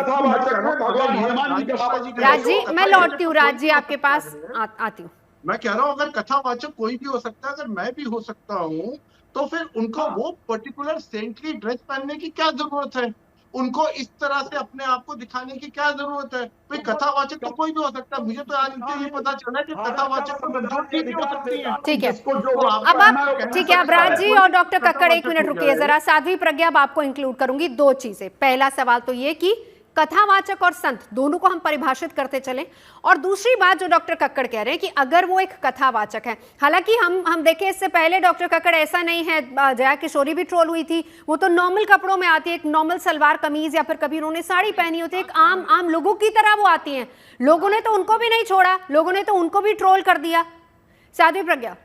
राजीव मैं लौटती हूँ, राजी आपके पास आती हूँ। मैं कह रहा हूँ अगर कथावाचक कोई भी हो सकता है, अगर मैं भी हो सकता हूँ, तो फिर उनको वो पर्टिकुलर सेंटली ड्रेस पहनने की क्या जरूरत है? उनको इस तरह से अपने आप को दिखाने की क्या जरूरत है? भाई कथावाचक तो कोई भी हो सकता है। मुझे तो आज ये पता चला कि कथावाचक तो मंजूर भी हो सकती है। ठीक है, अब आप ठीक है, अब राजी और डॉक्टर कक्कड़ एक मिनट रुकिए जरा। साध्वी प्रज्ञा, अब आपको इंक्लूड करूंगी। दो चीजें, पहला सवाल तो ये कि कथावाचक और संत दोनों को हम परिभाषित करते चलें, और दूसरी बात जो डॉक्टर कक्कड़ कह रहे हैं कि अगर वो एक कथावाचक है, हालांकि हम देखें इससे पहले डॉक्टर कक्कड़ ऐसा नहीं है, जया किशोरी भी ट्रोल हुई थी, वो तो नॉर्मल कपड़ों में आती है, एक नॉर्मल सलवार कमीज या फिर कभी उन्होंने साड़ी पहनी होती है, एक आम लोगों की तरह वो आती हैं। लोगों ने तो उनको भी नहीं छोड़ा, लोगों ने तो उनको भी ट्रोल कर दिया। साध्वी प्रज्ञा,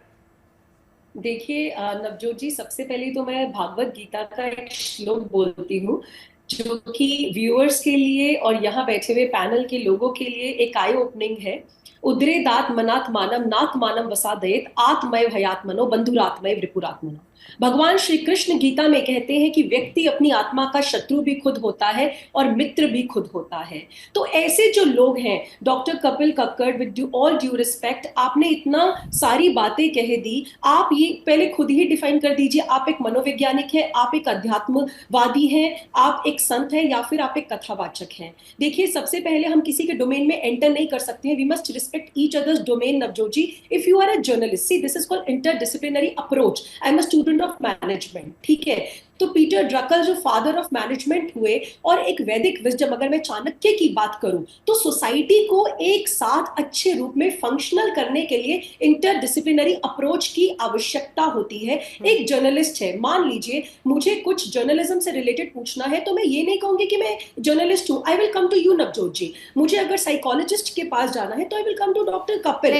देखिए नवजोत जी, सबसे पहले तो मैं भागवत गीता का एक श्लोक बोलती हूँ जो कि व्यूअर्स के लिए और यहाँ बैठे हुए पैनल के लोगों के लिए एक आई ओपनिंग है। उद्रे दात मनात मानम नात मानम वसादेत आत्मय भयात्मनो बंधुरात्मय वृपुरात्मनो। भगवान श्री कृष्ण गीता में कहते हैं कि व्यक्ति अपनी आत्मा का शत्रु भी खुद होता है और मित्र भी खुद होता है। तो ऐसे जो लोग हैं, doctor Kapil Kakkar, with all due respect, आपने इतना सारी बातें कह दी, आप ये पहले खुद ही डिफाइन कर दीजिए, आप एक मनोवैज्ञानिक है, आप एक अध्यात्मवादी हैं, आप एक संत हैं, या फिर आप एक कथावाचक हैं? देखिए, सबसे पहले हम किसी के डोमेन में एंटर नहीं कर सकते हैं। We must respect each others domain. Navjot ji, if you are a journalist, see this is called interdisciplinary approach. I am a student of management, ठीक है? तो पीटर ड्रकल जो फादर ऑफ मैनेजमेंट हुए, और एक वैदिक विजडम, अगर मैं चाणक्य की बात करूं, तो सोसाइटी को एक साथ अच्छे रूप में फंक्शनल करने के लिए इंटरडिसिप्लिनरी अप्रोच की आवश्यकता होती है। एक जर्नलिस्ट है, मान लीजिए मुझे कुछ जर्नलिज्म से रिलेटेड पूछना है, तो मैं ये नहीं कहूंगी कि मैं जर्नलिस्ट हूं। I will come to you Navjot ji. मुझे अगर साइकोलॉजिस्ट के पास जाना है तो I will come to doctor Kapil.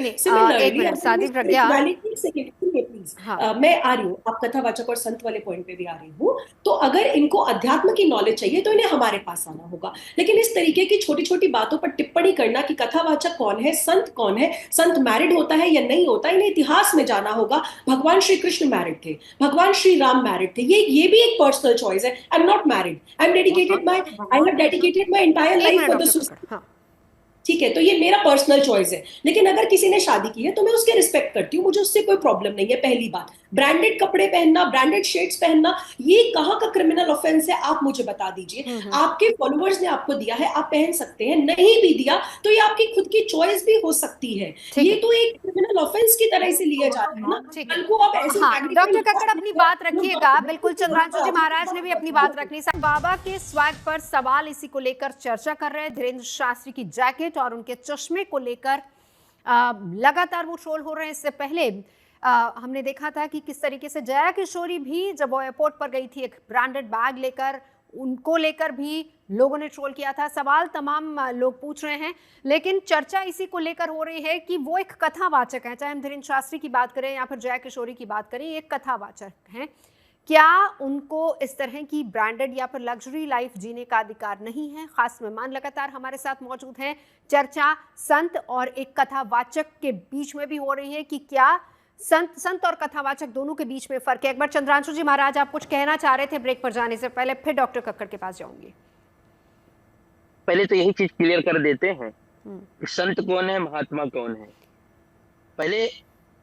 मैं आ रही हूँ, आप कथावाचक और संत वाले पॉइंट पे भी आ रही हूँ। तो अगर इनको अध्यात्म की नॉलेज चाहिए तो इन्हें हमारे पास आना होगा। लेकिन इस तरीके की छोटी छोटी बातों पर टिप्पणी करना कि कथावाचक कौन है, संत कौन है, संत मैरिड होता है या नहीं होता, इन्हें इतिहास में जाना होगा। भगवान श्री कृष्ण मैरिड थे, भगवान श्री राम मैरिड थे, ये भी एक पर्सनल चॉइस है। I am not married, I have dedicated my entire life for the society, ठीक है? तो ये मेरा पर्सनल चॉइस है। लेकिन अगर किसी ने शादी की है तो मैं उसके रिस्पेक्ट करती हूँ, मुझे उससे कोई प्रॉब्लम नहीं है। पहली बात, ब्रांडेड कपड़े पहनना, ब्रांडेड शेड्स पहनना, ये कहाँ का क्रिमिनल ऑफेंस है, आप मुझे बता दीजिए। आपके फॉलोअर्स ने आपको दिया है, आप पहन सकते हैं, नहीं भी दिया तो ये आपकी खुद की चॉइस भी हो सकती है। ये तो एक क्रिमिनल ऑफेंस की तरह से लिया जाता है ना। डॉक्टर कक्कड़ अपनी बात रखिएगा, बिल्कुल। चंद्रांशु जी महाराज ने भी अपनी बात रखनी। बाबा के स्वैग पर सवाल इसी को लेकर चर्चा कर रहे हैं। धीरेन्द्र शास्त्री की जैकेट और उनके चश्मे को लेकर लगातार वो ट्रोल हो रहे हैं। इससे पहले हमने देखा था कि किस तरीके से जया किशोरी भी जब वो एयरपोर्ट पर गई थी एक ब्रांडेड बैग लेकर, उनको लेकर भी लोगों ने ट्रोल किया था। सवाल तमाम लोग पूछ रहे हैं, लेकिन चर्चा इसी को लेकर हो रही है कि वो एक कथावाचक है। चाहे हम धीरेन्द्र शास्त्री की बात करें या फिर जया किशोरी की बात करें, एक कथावाचक हैं। क्या उनको इस तरह की ब्रांडेड या फिर लग्जरी लाइफ जीने का अधिकार नहीं है? खास मेहमान लगातार हमारे साथ मौजूद हैं। चर्चा संत और एक कथावाचक के बीच में भी हो रही है कि क्या संत और कथावाचक दोनों के बीच में फर्क है। एक बार चंद्रांशु जी महाराज, आप कुछ कहना चाह रहे थे ब्रेक पर जाने से पहले, फिर डॉक्टर कक्कड़ के पास जाऊंगी। पहले तो यही चीज क्लियर कर देते हैं कि संत कौन है, महात्मा कौन है। पहले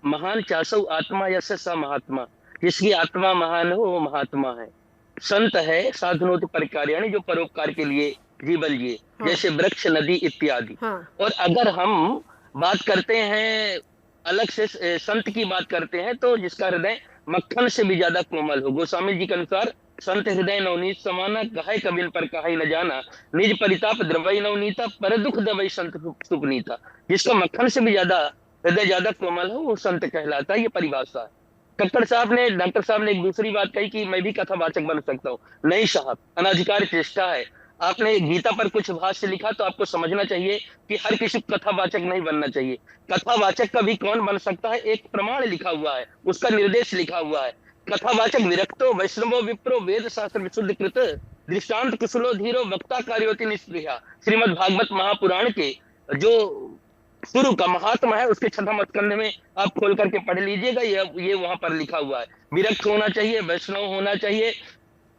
महान चासौ आत्मा यश स महात्मा, जिसकी आत्मा महान हो वो महात्मा है। संत है साधनों परिकार्याणि, जो परोपकार के लिए जीवन जिए, जैसे वृक्ष, नदी इत्यादि। और अगर हम बात करते हैं अलग से संत की बात करते हैं तो जिसका हृदय मक्खन से भी ज्यादा कोमल हो। गोस्वामी जी के अनुसार संत हृदय नवनीत समाना, कहे कबिन पर कहे न जाना, निज परिताप द्रवई नवनीता, पर दुख दवई संत सुपनीता। जिसका मक्खन से भी ज्यादा हृदय ज्यादा कोमल हो वो संत कहलाता है। ये परिभाषा है। डॉक्टर साहब ने एक दूसरी बात कही कि मैं भी कथावाचक बन सकता हूँ। नहीं साहब, अनाधिकार चेष्टा है। आपने गीता पर कुछ भाष्य लिखा तो आपको समझना चाहिए कि हर किसी को कथावाचक नहीं बनना चाहिए। कथावाचक का भी कौन बन सकता है, एक प्रमाण लिखा हुआ है, उसका निर्देश लिखा हुआ है। कथावाचक विरक्तो वैष्णवो विप्रो वेद शास्त्र विशुद्ध कृत, दृष्टांत कुशलो धीरो वक्ता कार्योति निष्प्रिया। श्रीमद् भागवत महापुराण के जो शुरू का महात्मा है उसके 6वें स्कंध में आप खोल करके पढ़ लीजिएगा, ये वहां पर लिखा हुआ है। विरक्त होना चाहिए, वैष्णव होना चाहिए,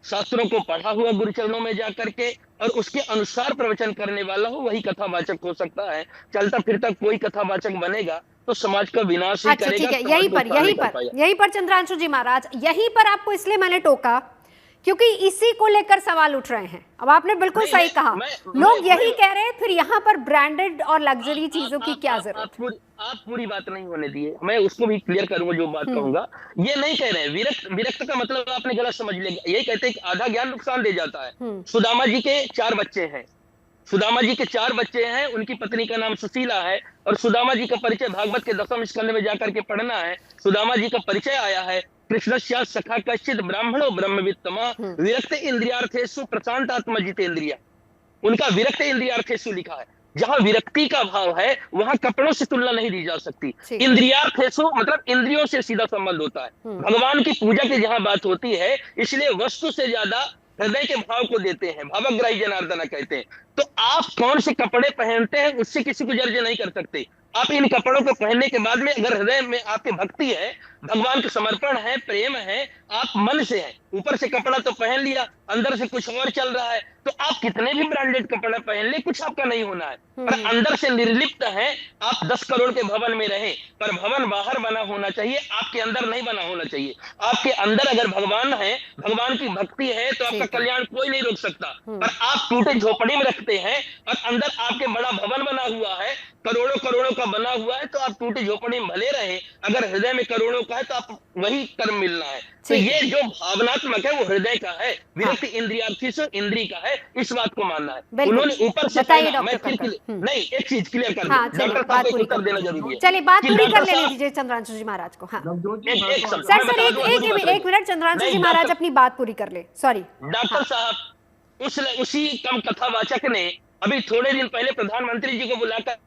शास्त्रों को पढ़ा हुआ गुरु चरणों में जा करके और उसके अनुसार प्रवचन करने वाला हो, वही कथावाचक हो सकता है। चलता फिरता कोई कथावाचक बनेगा तो समाज का विनाश ही करेगा। ठीक है, यहीं पर चंद्रांशु जी महाराज, यहीं पर आपको इसलिए मैंने टोका क्योंकि इसी को लेकर सवाल उठ रहे हैं। अब आपने बिल्कुल सही कहा, लोग यही कह रहे हैं फिर यहाँ पर ब्रांडेड और लग्जरी चीजों की क्या जरूरत। आप पूरी बात नहीं होने दिए, मैं उसको भी क्लियर करूंगा जो बात कहूंगा। ये नहीं कह रहे हैं विरक्त का मतलब आपने गलत समझ लिया। यही कहते हैं कि आधा ज्ञान नुकसान दे जाता है। सुदामा जी के 4 बच्चे हैं, उनकी पत्नी का नाम सुशीला है और सुदामा जी का परिचय भागवत के 10वें स्कंद में जाकर के पढ़ना है। सुदामा जी का परिचय आया है, कृष्णस्या सखा कश्चित ब्राह्मणो ब्रह्मवित्तमा विरक्त इंद्रियार्थेषु प्रशांतात्मा जितेंद्रिया। उनका विरक्त इंद्रियार्थेषु लिखा है। जहां विरक्ति का भाव है वहां कपड़ों से तुलना नहीं दी जा सकती। इंद्रियार्थेषु मतलब इंद्रियों से सीधा संबंध होता है। भगवान की पूजा की जहां बात होती है, इसलिए वस्तु से ज्यादा हृदय के भाव को देते हैं, भावग्राही जनार्दन कहते हैं। तो आप कौन से कपड़े पहनते हैं उससे किसी को जज नहीं कर सकते। आप इन कपड़ों को पहनने के बाद में अगर हृदय में आपकी भक्ति है, भगवान का समर्पण है, प्रेम है, आप मन से है, ऊपर से कपड़ा तो पहन लिया, अंदर से कुछ और चल रहा है, तो आप कितने भी ब्रांडेड कपड़ा पहन ले, कुछ आपका नहीं होना है। पर अंदर से निर्लिप्त है, आप 10 करोड़ के भवन में रहे, पर भवन बाहर बना होना चाहिए, आपके अंदर नहीं बना होना चाहिए। आपके अंदर अगर भगवान है, भगवान की भक्ति है, तो आपका कल्याण कोई नहीं रोक सकता। पर आप टूटे झोपड़ी में रखते हैं और अंदर आपके बड़ा भवन बना हुआ है, करोड़ों करोड़ों का बना हुआ है, तो आप टूटे झोपड़ी में भले रहे, अगर हृदय में करोड़ों का है तो आप वही कर्म मिलना है। तो ये जो भावनात्मक है वो हृदय का है, विरक्त इंद्रियार्थी से इंद्री का है, इस बात को मानना है। उन्होंने ऊपर से नहीं, एक चीज क्लियर कर दी, डॉक्टर साहब को उत्तर देना जरूरी है। चलिए बात पूरी कर लेने दीजिए चंद्रांशु जी महाराज को। हाँ सर एक मिनट, चंद्रांशु जी महाराज अपनी बात पूरी कर ले। सॉरी डॉक्टर साहब, उसी कम कथावाचक ने अभी थोड़े दिन पहले प्रधानमंत्री जी को बुलाकर,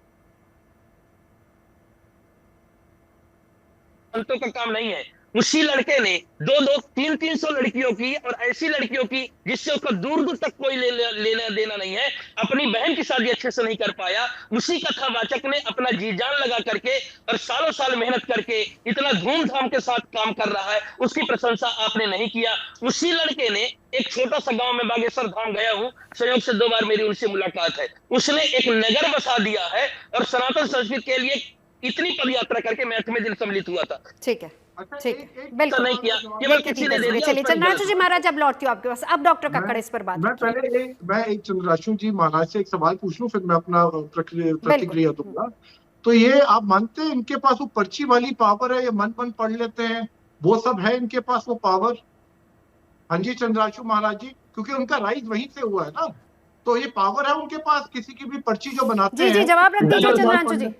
संतों का काम नहीं है, उसी लड़के ने 200-300 लड़कियों की और ऐसी लड़कियों की जिससे उसका दूर दूर तक कोई लेना देना नहीं है, अपनी बहन की शादी अच्छे से नहीं कर पाया, उसी कथावाचक ने अपना जी जान लगा करके और सालों साल मेहनत करके इतना धूमधाम के साथ काम कर रहा है, उसकी प्रशंसा आपने नहीं किया। उसी लड़के ने एक छोटा सा गांव में बागेश्वर धाम गया हूं, संयोग से 2 बार मेरी उनसे मुलाकात है, उसने एक नगर बसा दिया है और सनातन संस्कृति के लिए इतनी पद यात्रा करके मैं 8वें दिन सम्मिलित हुआ था। ठीक है, ठीक है, बिल्कुल नहीं किया, केवल किसी ने दे दिया। चलिए चंद्रांशु जी महाराज, अब लौटती हूँ आपके पास। अब डॉक्टर कक्कड़ इस पर बात। मैं एक चंद्रांशु जी महाराज से एक सवाल पूछ लूं, फिर मैं अपना प्रतिक्रिया दूंगा। तो ये आप मानते हैं इनके पास वो पर्ची वाली पावर है, ये मन पढ़ लेते हैं, वो सब है इनके पास वो पावर? हाँ जी चंद्रांशु महाराज जी, क्योंकि उनका राइज वहीं से हुआ है ना, तो ये पावर है उनके पास किसी की भी पर्ची जो बनाते हैं। जी जवाब रख दीजिए चंद्रांशु जी।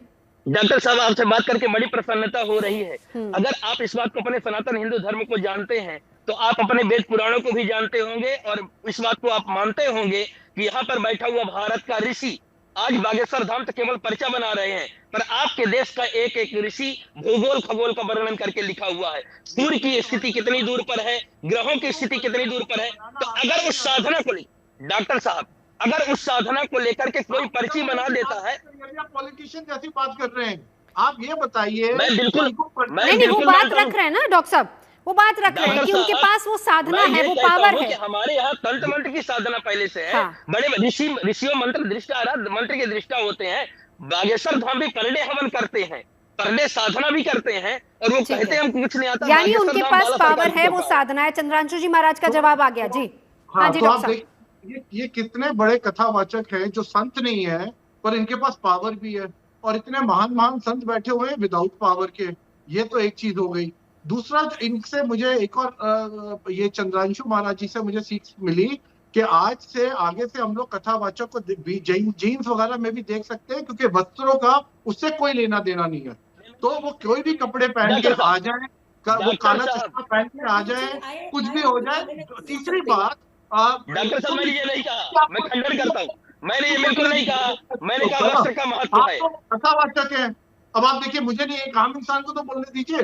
डॉक्टर साहब, आपसे बात करके बड़ी प्रसन्नता हो रही है। अगर आप इस बात को अपने सनातन हिंदू धर्म को जानते हैं तो आप अपने वेद पुराणों को भी जानते होंगे और इस बात को आप मानते होंगे कि यहाँ पर बैठा हुआ भारत का ऋषि आज बागेश्वर धाम तो केवल पर्चा बना रहे हैं, पर आपके देश का एक एक ऋषि भूगोल खगोल का वर्णन करके लिखा हुआ है। सूर्य की स्थिति कितनी दूर पर है, ग्रहों की स्थिति कितनी दूर पर है। तो अगर उस साधना को डॉक्टर साहब, अगर उस साधना को लेकर के कोई पर्ची बना देता है, पॉलिटिशियन जैसी बात कर रहे हैं आप, ये बताइए। मैं बिल्कुल नहीं, वो बात रख रहे हैं ना डॉक्टर साहब, वो बात रख रहे हैं कि उनके पास वो साधना है, वो पावर है। हमारे यहाँ तंत्र मंत्र की साधना पहले से है। हाँ। बड़े ऋषियों मंत्र दृष्टा मंत्र के दृष्टा होते हैं। बागेश्वर धाम भी पर डे हवन करते हैं, पर डे साधना भी करते हैं और वो कहते हैं हमको कुछ नहीं आता, यानी उनके पास पावर है, वो साधना है। चंद्रांशु जी महाराज का जवाब आ गया जी। हाँ जी तो आप डॉक्टर देखिए ये कितने बड़े कथावाचक हैं जो संत नहीं है पर इनके पास पावर भी है, और इतने महान महान संत बैठे हुए हैं विदाउट पावर के। ये तो एक चीज हो गई। दूसरा इनसे मुझे एक और ये चंद्रांशु महाराज जी से मुझे सीख मिली कि आज से आगे से हम लोग कथावाचक को जीन्स वगैरह में भी देख सकते हैं, क्योंकि वस्त्रों का उससे कोई लेना देना नहीं है। तो वो कोई भी कपड़े पहन के आ जाए, वो काला चश्मा पहन के आ जाए, कुछ भी हो जाए। तीसरी बात, डॉक्टर साहब मैंने ये नहीं कहा, मैं खंडन करता हूँ, मैंने ये बिल्कुल नहीं कहा। मैंने कहा वस्त्र का महत्व है। आप तो कथावाचक है। अब आप देखिए, मुझे नहीं, एक आम इंसान को तो बोलने दीजिए।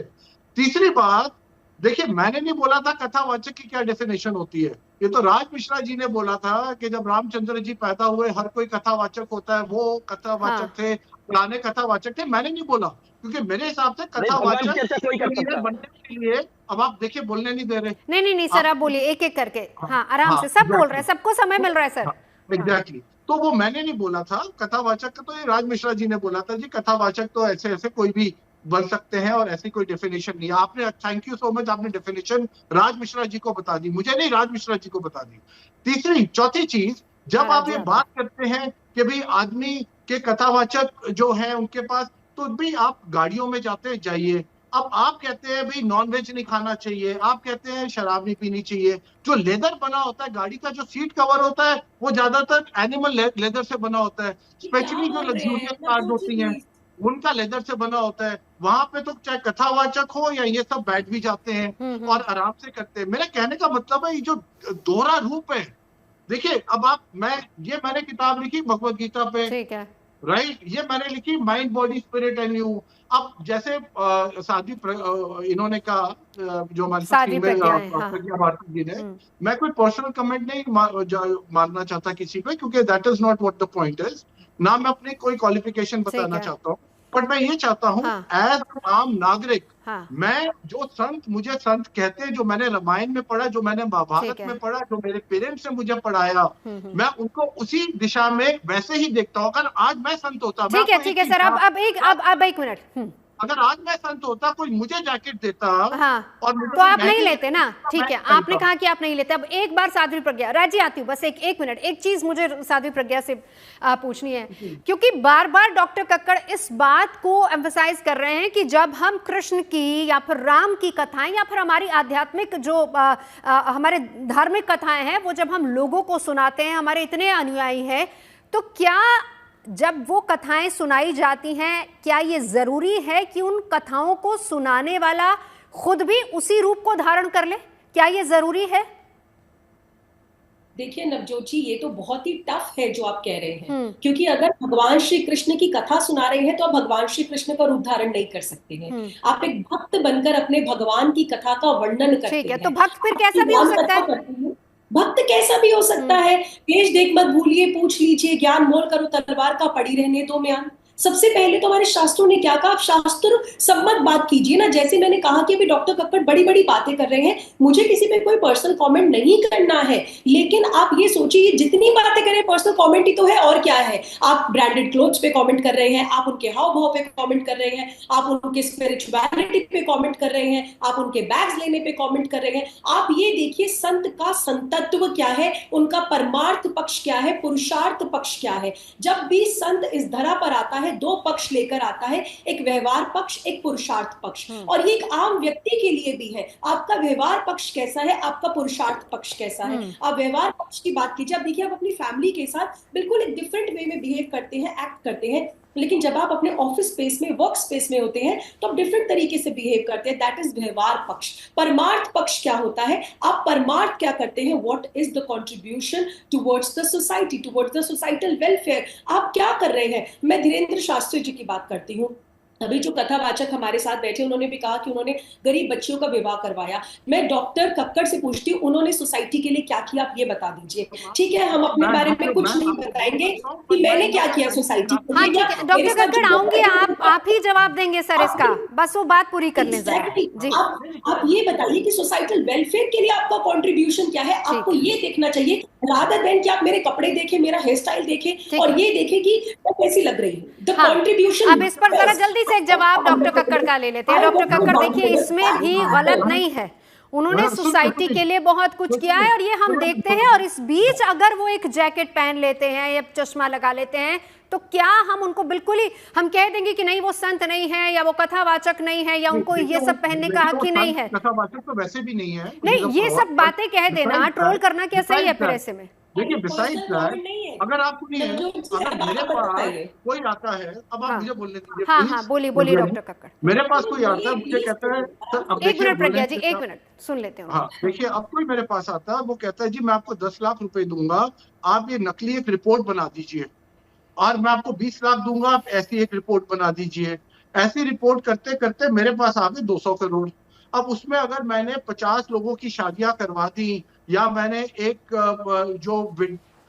तीसरी बात देखिए, मैंने नहीं बोला था कथावाचक की क्या डेफिनेशन होती है, ये तो राज मिश्रा जी ने बोला था कि जब रामचंद्र जी पैदा हुए हर कोई कथावाचक होता है, वो कथावाचक थे, पुराने कथावाचक थे। मैंने नहीं बोला, क्योंकि मेरे हिसाब से कथावाचक बनने के लिए, अब आप देखिए बोलने नहीं दे रहे। नहीं सर, आप बोलिए एक एक करके। हाँ आराम से, सब बोल रहे हैं, सबको समय मिल रहा है सर। एग्जैक्टली। तो वो मैंने नहीं बोला था कथावाचक का, तो ये राज मिश्रा जी ने बोला था जी कथावाचक तो ऐसे ऐसे कोई भी बन सकते हैं और ऐसी कोई डेफिनेशन नहीं है। आपने, थैंक यू सो मच, आपने डेफिनेशन राज मिश्रा जी को बता दी, मुझे नहीं, राज मिश्रा जी को बता दी। चौथी चीज, जब आप ये बात करते हैं कि भाई आदमी के कथावाचक जो है उनके पास, तो भी आप गाड़ियों में जाते जाइए। अब आप कहते हैं भाई नॉन वेज नहीं खाना चाहिए, आप कहते हैं शराब नहीं पीनी चाहिए। जो लेदर बना होता है, गाड़ी का जो सीट कवर होता है, वो ज्यादातर एनिमल लेदर से बना होता है। स्पेशली जो लग्जूरियस कार्स होती हैं उनका लेदर से बना होता है। वहां पे तो चाहे कथावाचक हो या ये सब बैठ भी जाते हैं और आराम से करते हैं। मेरे कहने का मतलब है ये जो दोहरा रूप है, देखिए अब आप, मैंने किताब लिखी भगवत गीता पे, ठीक है, राइट, ये मैंने लिखी mind body spirit and you. अब जैसे साध्वी इन्होंने कहा, जो हमारे साथ प्रज्ञा भारती जी ने, मैं कोई पर्सनल कमेंट नहीं मारना चाहता किसी पे, क्योंकि that is not what the point is, ना मैं अपनी कोई क्वालिफिकेशन बताना चाहता हूँ। बट मैं ये चाहता हूँ एज आम नागरिक, मैं जो संत मुझे संत कहते हैं, जो मैंने रामायण में पढ़ा, जो मैंने महाभारत में पढ़ा, जो मेरे पेरेंट्स ने मुझे पढ़ाया, मैं उनको उसी दिशा में वैसे ही देखता हूँ। अगर आज मैं संत होता, ठीक है सर, अब एक मिनट, अगर आज मैं संत होता, कोई मुझे जैकेट देता, हाँ, और तो आप नहीं लेते ना। ठीक है, आपने कहा कि आप नहीं लेते। अब एक बार साध्वी प्रज्ञा, राजी आती हूँ, बस एक मिनट, एक चीज मुझे साध्वी प्रज्ञा से पूछनी है, क्योंकि बार बार डॉक्टर कक्कड़ इस बात को एम्फसाइज कर रहे हैं कि जब हम कृष्ण की या फिर राम की कथाएं या फिर हमारी आध्यात्मिक जो हमारे धार्मिक कथाएं हैं, वो जब हम लोगों को सुनाते हैं, हमारे इतने अनुयायी हैं, तो क्या जब वो कथाएं सुनाई जाती हैं, क्या ये जरूरी है कि उन कथाओं को सुनाने वाला खुद भी उसी रूप को धारण कर ले? क्या ये जरूरी है? देखिए नवजोत जी, ये तो बहुत ही टफ है जो आप कह रहे हैं, क्योंकि अगर भगवान श्री कृष्ण की कथा सुना रहे हैं तो आप भगवान श्री कृष्ण का रूप धारण नहीं कर सकते हैं। आप एक भक्त बनकर अपने भगवान की कथा का वर्णन करते हैं। तो भक्त फिर कैसा भी हो सकता है? भक्त कैसा भी हो सकता है। देश देख मत भूलिए, पूछ लीजिए, ज्ञान मोल करो तलवार का, पड़ी रहने दो म्यान। सबसे पहले तो हमारे शास्त्रों ने क्या कहा, आप शास्त्र सम्मत बात कीजिए ना। जैसे मैंने कहा कि अभी डॉक्टर कक्कड़ बड़ी बड़ी बातें कर रहे हैं, मुझे किसी पे कोई पर्सनल कमेंट नहीं करना है, लेकिन आप ये सोचिए जितनी बातें करें पर्सनल कमेंट ही तो है, और क्या है। आप ब्रांडेड क्लोथ्स पे कमेंट कर रहे हैं, आप उनके हाव भाव पे कमेंट कर रहे हैं, आप उनके स्पिरिचुअलिटी पे कमेंट कर रहे हैं, आप उनके बैग्स लेने पे कमेंट कर रहे हैं। आप ये देखिए संत का संतत्व क्या है, उनका परमार्थ पक्ष क्या है, पुरुषार्थ पक्ष क्या है। जब भी संत इस धरा पर आता है, दो पक्ष लेकर आता है, एक व्यवहार पक्ष, एक पुरुषार्थ पक्ष। और ये एक आम व्यक्ति के लिए भी है, आपका व्यवहार पक्ष कैसा है, आपका पुरुषार्थ पक्ष कैसा है। आप व्यवहार पक्ष की बात कीजिए, आप देखिए आप अपनी फैमिली के साथ बिल्कुल एक डिफरेंट वे में बिहेव करते हैं, एक्ट करते हैं, लेकिन जब आप अपने ऑफिस स्पेस में, वर्क स्पेस में होते हैं तो आप डिफरेंट तरीके से बिहेव करते हैं। दैट इज व्यवहार पक्ष। परमार्थ पक्ष क्या होता है, आप परमार्थ क्या करते हैं, what is the contribution towards the society, towards the societal welfare, आप क्या कर रहे हैं। मैं धीरेन्द्र शास्त्री जी की बात करती हूँ। अभी जो कथावाचक हमारे साथ बैठे, उन्होंने भी कहा कि उन्होंने गरीब बच्चियों का विवाह करवाया। मैं डॉक्टर कक्कड़ से पूछती हूँ, उन्होंने सोसाइटी के लिए क्या किया, आप ये बता दीजिए। ठीक है, हम अपने बारे में कुछ नहीं बताएंगे कि मैंने क्या किया सोसाइटी के लिए। डॉक्टर कक्कड़ आऊंगी, आप ही जवाब देंगे सर इसका, बस वो बात पूरी करने जाए। आप ये बताइए कि सोसाइटल वेलफेयर के लिए आपका कॉन्ट्रीब्यूशन क्या है। आपको ये देखना चाहिए, रादर देन कि आप मेरे कपड़े देखें, मेरा हेयर स्टाइल देखें और ये देखें कि मैं कैसी लग रही हूँ। The contribution. अब इस पर जरा जल्दी से से एक जवाब डॉक्टर कक्कड़ का ले लेते हैं। डॉक्टर कक्कड़, देखिए इसमें भी गलत नहीं है, उन्होंने सोसाइटी के लिए बहुत कुछ किया है और ये हम देखते हैं। और इस बीच अगर वो एक जैकेट पहन लेते हैं या चश्मा लगा लेते हैं तो क्या हम उनको बिल्कुल ही हम कह देंगे कि नहीं वो संत नहीं है या वो कथावाचक नहीं है या उनको ये सब पहनने का हक ही नहीं है? कथावाचक तो वैसे भी नहीं है। नहीं, ये सब बातें कह देना, ट्रोल करना क्या सही है फिर ऐसे में? देखिए बिसाइड दैट, अगर आप सुनिए, अगर मेरे पास कोई आता है, अब आप मुझे बोलने दीजिए। हाँ, बोलिए डॉक्टर कक्कड़। मेरे पास कोई आता है, मुझे कहता है सर अब एक मिनट प्रज्ञा जी, एक मिनट सुन लेते हैं। हाँ देखिए, अब कोई मेरे पास आता है, वो कहता है जी मैं आपको 10 लाख रुपए दूंगा, आप ये नकली एक रिपोर्ट बना दीजिए, और मैं आपको 20 लाख दूंगा, आप ऐसी एक रिपोर्ट बना दीजिए। ऐसी रिपोर्ट करते करते मेरे पास आ गए 200 करोड़। अब उसमें अगर मैंने 50 लोगों की शादियां करवा दी, या मैंने एक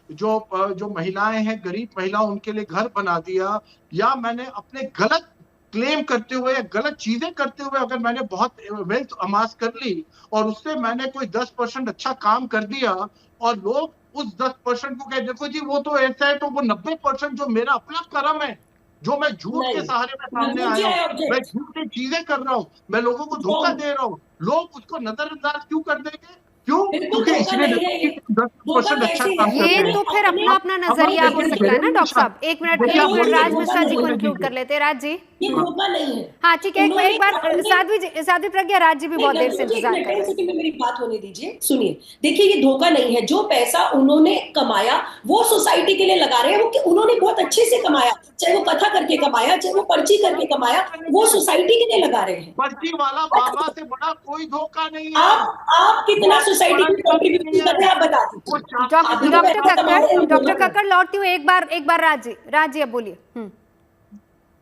जो महिलाएं हैं, गरीब महिला, उनके लिए घर बना दिया, या मैंने अपने गलत क्लेम करते हुए या गलत चीजें करते हुए अगर मैंने बहुत वेल्थ अमास कर ली और उससे मैंने कोई 10% अच्छा काम कर दिया, और लोग उस 10% को कहे देखो जी वो तो ऐसा है, तो वो 90% जो मेरा अपना कर्म है, जो मैं झूठ के सहारे में सामने आया हूँ, मैं झूठ की चीजें कर रहा हूँ, मैं लोगों को धोखा दे रहा हूँ, लोग उसको नजरअंदाज क्यों कर देंगे? क्यों? क्योंकि इसलिए 10% अच्छा काम करते हैं। ये तो फिर अपना अपना नजरिया हो सकता है ना डॉक्टर साहब। एक मिनट राज मिश्रा जी को इंक्लूड कर लेते हैं। राज जी, ये धोखा नहीं है। हाँ ठीक है, एक बार साध्वी प्रज्ञा, राज जी भी बहुत देर से इंतजार कर रहे हैं। मेरी बात होने दीजिए, सुनिए। देखिए ये धोखा नहीं है, जो पैसा उन्होंने कमाया वो सोसाइटी के लिए लगा रहे हैं, वो उन्होंने बहुत अच्छे से कमाया, चाहे वो कथा करके कमाया, चाहे वो पर्ची करके कमाया, वो सोसाइटी के लिए लगा रहे हैं। पर्ची वाला बाबा से बड़ा कोई धोखा नहीं है। आप कितना सोसाइटी में कंट्रीब्यूट कर रहे हैं आप बता दीजिए। डॉक्टर कक्कड़ लौटती हूँ एक बार राज जी अब बोलिए।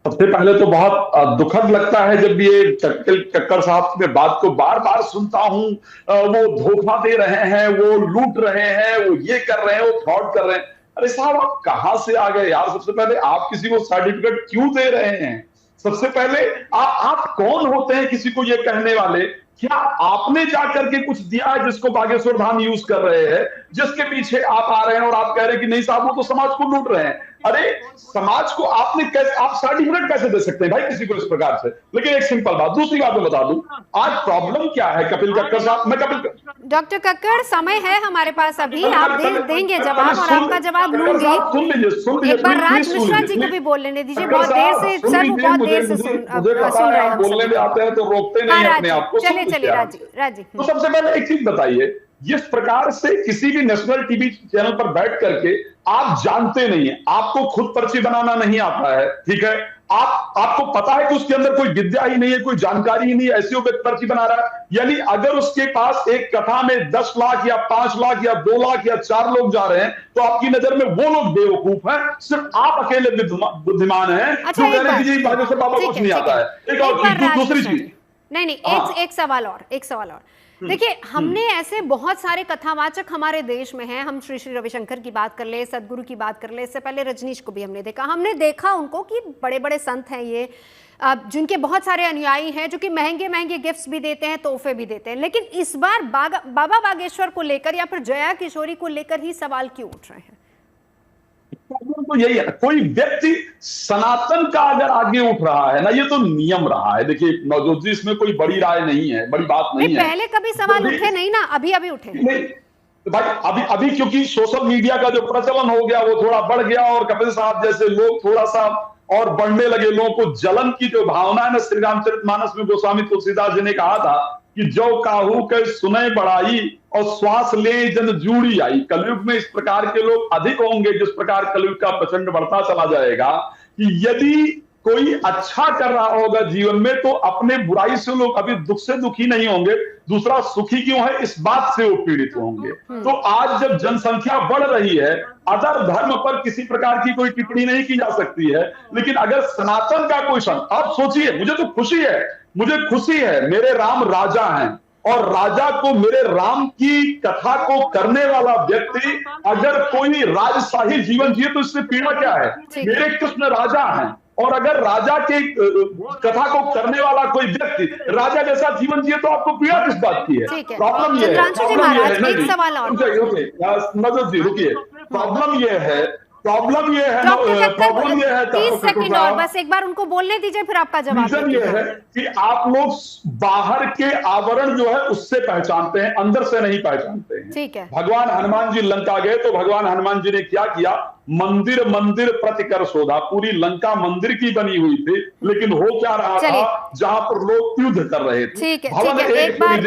सबसे पहले तो बहुत दुखद लगता है जब ये कक्कड़ साहब की बात को बार बार सुनता हूं, वो धोखा दे रहे हैं, वो लूट रहे हैं, वो ये कर रहे हैं, वो फ्रॉड कर रहे हैं। अरे साहब आप कहां से आ गए यार? सबसे पहले आप किसी को सर्टिफिकेट क्यों दे रहे हैं? सबसे पहले आप कौन होते हैं किसी को ये कहने वाले? क्या आपने जाकर के कुछ दिया है जिसको बागेश्वर धाम यूज कर रहे हैं, जिसके पीछे आप आ रहे हैं और आप कह रहे हैं कि नहीं साहब वो तो समाज को लूट रहे हैं? अरे समाज को आपने कैसे, आप सर्टिफिकेट कैसे दे सकते हैं भाई किसी को इस प्रकार से? लेकिन एक सिंपल बात, दूसरी बात मैं बता दूं, आज प्रॉब्लम क्या है कपिल कक्कड़ साहब, मैं डॉक्टर कक्कड़ समय है हमारे पास अभी, आप देंगे जवाब और आपका जवाब लूंगी। एक बार राज मिश्रा जी को भी बोल लेने दीजिए, बहुत देर से सर, वो बहुत देर से सुन रहे हैं। बोलने में आते हैं तो रोकते नहीं अपने आप को। चलिए राजी। तो सबसे पहले एक चीज बताइए, जिस प्रकार से किसी भी नेशनल टीवी चैनल पर बैठ करके आप जानते नहीं है, आपको खुद पर्ची बनाना नहीं आता है, ठीक है, आपको पता है कि उसके अंदर कोई विद्या ही नहीं है, कोई जानकारी ही नहीं है, ऐसी वो पर्ची बना रहा है। यानी अगर उसके पास एक कथा में 10 लाख या 5 लाख या 2 लाख या 4 लोग जा रहे हैं, तो आपकी नजर में वो लोग बेवकूफ हैं, सिर्फ आप अकेले बुद्धिमान हैं जो कह रहे हैं कि बागेश्वर बाबा कुछ नहीं आता है। एक और चीज, दूसरी चीज, नहीं एक सवाल और देखिए, हमने ऐसे बहुत सारे कथावाचक हमारे देश में हैं। हम श्री रविशंकर की बात कर ले, सदगुरु की बात कर ले, इससे पहले रजनीश को भी हमने देखा उनको कि बड़े बड़े संत हैं ये, जिनके बहुत सारे अनुयायी हैं, जो कि महंगे महंगे गिफ्ट्स भी देते हैं, तोहफे भी देते हैं। लेकिन इस बार बाबा बागेश्वर को लेकर या फिर जया किशोरी को लेकर ही सवाल क्यों उठ रहे हैं? तो यही है, कोई व्यक्ति सनातन का अगर आगे उठ रहा है ना, ये तो नियम रहा है। देखिए नवजोत जी, इसमें कोई बड़ी राय नहीं है, बड़ी बात नहीं है। पहले कभी सवाल उठे नहीं ना, अभी उठे नहीं भाई, अभी क्योंकि सोशल मीडिया का जो प्रचलन हो गया वो थोड़ा बढ़ गया, और कपिल साहब जैसे लोग थोड़ा सा और बढ़ने लगे, लोगों को जलन की जो भावना है ना, श्री रामचरितमानस में गोस्वामी तुलसीदास जी ने कहा था कि जो काहू के सुने बढ़ाई और श्वास ले जन जूड़ी आई। कलयुग में इस प्रकार के लोग अधिक होंगे, जिस प्रकार कलयुग का प्रचंड बढ़ता चला जाएगा, कि यदि कोई अच्छा कर रहा होगा जीवन में तो अपने बुराई से लोग अभी दुख से दुखी नहीं होंगे, दूसरा सुखी क्यों है इस बात से वो पीड़ित होंगे। तो आज जब जनसंख्या बढ़ रही है, अदर धर्म पर किसी प्रकार की कोई टिप्पणी नहीं की जा सकती है, लेकिन अगर सनातन का कोई संत, आप सोचिए, मुझे तो खुशी है मेरे राम राजा हैं, और राजा को, मेरे राम की कथा को करने वाला व्यक्ति अगर कोई राजशाही जीवन जिए तो इससे पीड़ा क्या है? मेरे कृष्ण राजा हैं, और अगर राजा के कथा को करने वाला कोई व्यक्ति राजा जैसा जीवन जिए तो आपको पीड़ा किस बात की है? प्रॉब्लम ये है, नवजोत जी रुकिए, प्रॉब्लम ये है प्रॉब्लम ये है, प्रॉब्लम ये है 30 सेकंड और बस एक बार उनको बोलने दीजिए, फिर आपका जवाब। रीजन ये है कि आप लोग बाहर के आवरण जो है उससे पहचानते हैं, अंदर से नहीं पहचानते हैं। ठीक है। भगवान हनुमान जी लंका गए तो भगवान हनुमान जी ने क्या किया, मंदिर मंदिर प्रतिकर शोधा, पूरी लंका मंदिर की बनी हुई थी, लेकिन हो क्या रहा था, जहां पर लोग युद्ध कर रहे थे। ठीक है, एक बार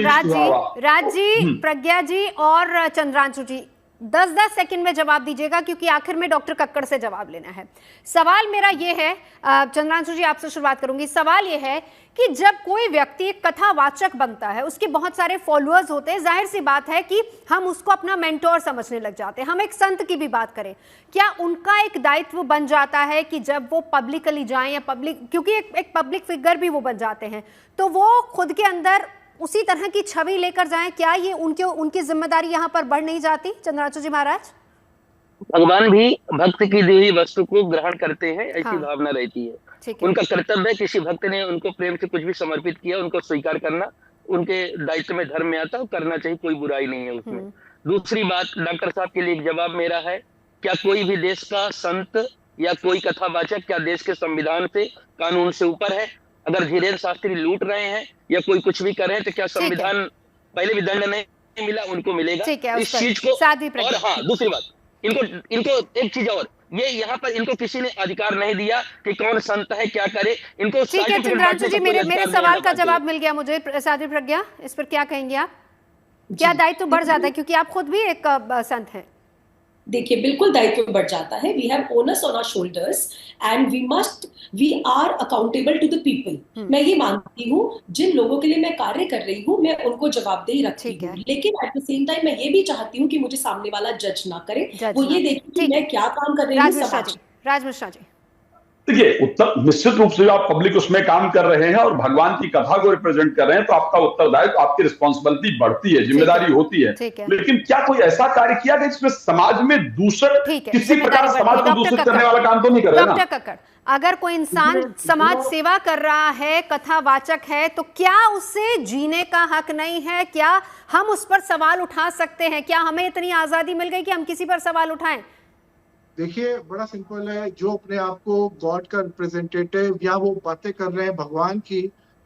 राज जी, प्रज्ञा जी और चंद्रांशु जी 10-10 सेकंड में जवाब दीजिएगा, क्योंकि आखिर में डॉक्टर कक्कड़ से जवाब लेना है। सवाल मेरा ये है, चंद्रांशु जी आपसे शुरुआत करूंगी। सवाल ये है कि जब कोई व्यक्ति एक कथावाचक बनता है, उसके बहुत सारे फॉलोअर्स होते हैं, जाहिर सी बात है कि हम उसको अपना मेंटोर समझने लग जाते हैं। हम एक संत की भी बात करें, क्या उनका एक दायित्व बन जाता है कि जब वो पब्लिकली जाएं या पब्लिक, क्योंकि एक पब्लिक फिगर भी वो बन जाते हैं, तो वो खुद के अंदर उसी तरह की छवि लेकर जाएं? क्या ये उनकी जिम्मेदारी यहाँ पर बढ़ नहीं जाती? चंद्रांशु जी महाराज। भगवान भी भक्त की दी हुई वस्तु को ग्रहण करते हैं, ऐसी भावना रहती है। उनका कर्तव्य है, किसी भक्त ने उनको प्रेम से कुछ भी समर्पित किया, उनको स्वीकार करना उनके दायित्व में, धर्म में आता है, करना चाहिए, कोई बुराई नहीं है उसमें। दूसरी बात, डॉक्टर साहब के लिए एक जवाब मेरा है, क्या कोई भी देश का संत या कोई कथावाचक क्या देश के संविधान से, कानून से ऊपर है? अगर धीरेन्द्र शास्त्री लूट रहे हैं या कोई कुछ भी कर रहे हैं, तो क्या संविधान पहले भी दंड नहीं मिला, उनको मिलेगा इस चीज को। और हाँ, दूसरी बात, इनको एक चीज और, ये यहाँ पर इनको किसी ने अधिकार नहीं दिया कि कौन संत है क्या करे, इनको। ठीक है चंद्रांशु जी, मेरे सवाल का जवाब मिल गया मुझे। साध्वी प्रज्ञा, इस पर क्या कहेंगे आप? क्या दायित्व बढ़ जाता है, क्योंकि आप खुद भी एक संत हैं? देखिए, बिल्कुल दायित्व बढ़ जाता है। We have honours on our shoulders and we are accountable to the people. मैं ये मानती हूँ, जिन लोगों के लिए मैं कार्य कर रही हूँ, मैं उनको जवाबदेही रखती हूँ, लेकिन एट द सेम टाइम मैं ये भी चाहती हूँ कि मुझे सामने वाला जज ना करे, वो ये देखे कि मैं क्या काम कर रही हूँ। राज मिश्रा जी, देखिए, उत्तर निश्चित रूप से आप पब्लिक उसमें काम कर रहे हैं और भगवान की कथा को रिप्रेजेंट कर रहे हैं, तो आपका उत्तरदायित्व, आपकी रिस्पॉन्सिबिलिटी बढ़ती है, जिम्मेदारी होती है। लेकिन क्या कोई ऐसा कार्य किया गया जिसमें समाज में दूषण, किसी प्रकार समाज को दूषित करने वाला काम तो नहीं कर रहे ना? डॉक्टर कक्कड़, अगर कोई इंसान समाज सेवा कर रहा है, कथावाचक है, तो क्या उससे जीने का हक नहीं है? क्या हम उस पर सवाल उठा सकते हैं? क्या हमें इतनी आजादी मिल गई कि हम किसी पर सवाल उठाएं? देखिए, बड़ा सिंपल है, जो अपने आप को गॉड का रिप्रेजेंटेटिव या वो बातें कर रहे हैं भगवान की,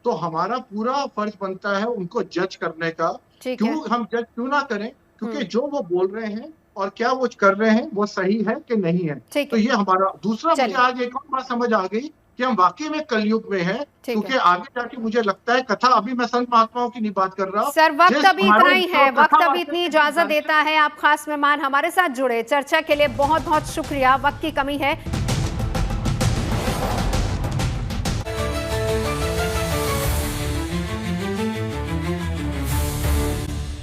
तो हमारा पूरा फर्ज बनता है उनको जज करने का। क्यों हम जज क्यों ना करें? क्योंकि जो वो बोल रहे हैं और क्या वो कर रहे हैं वो सही है कि नहीं है, तो ये हमारा। दूसरा, मुझे आज एक और बात समझ आ गई कि हम वाकई में कलयुग में हैं, क्योंकि आगे जाके मुझे लगता है कथा, अभी मैं संत महात्माओं की नहीं बात कर रहा हूँ सर, वक्त अभी इतना ही है, वक्त अभी इतनी इजाजत देता है। आप खास मेहमान हमारे साथ जुड़े, चर्चा के लिए बहुत बहुत शुक्रिया। वक्त की कमी है।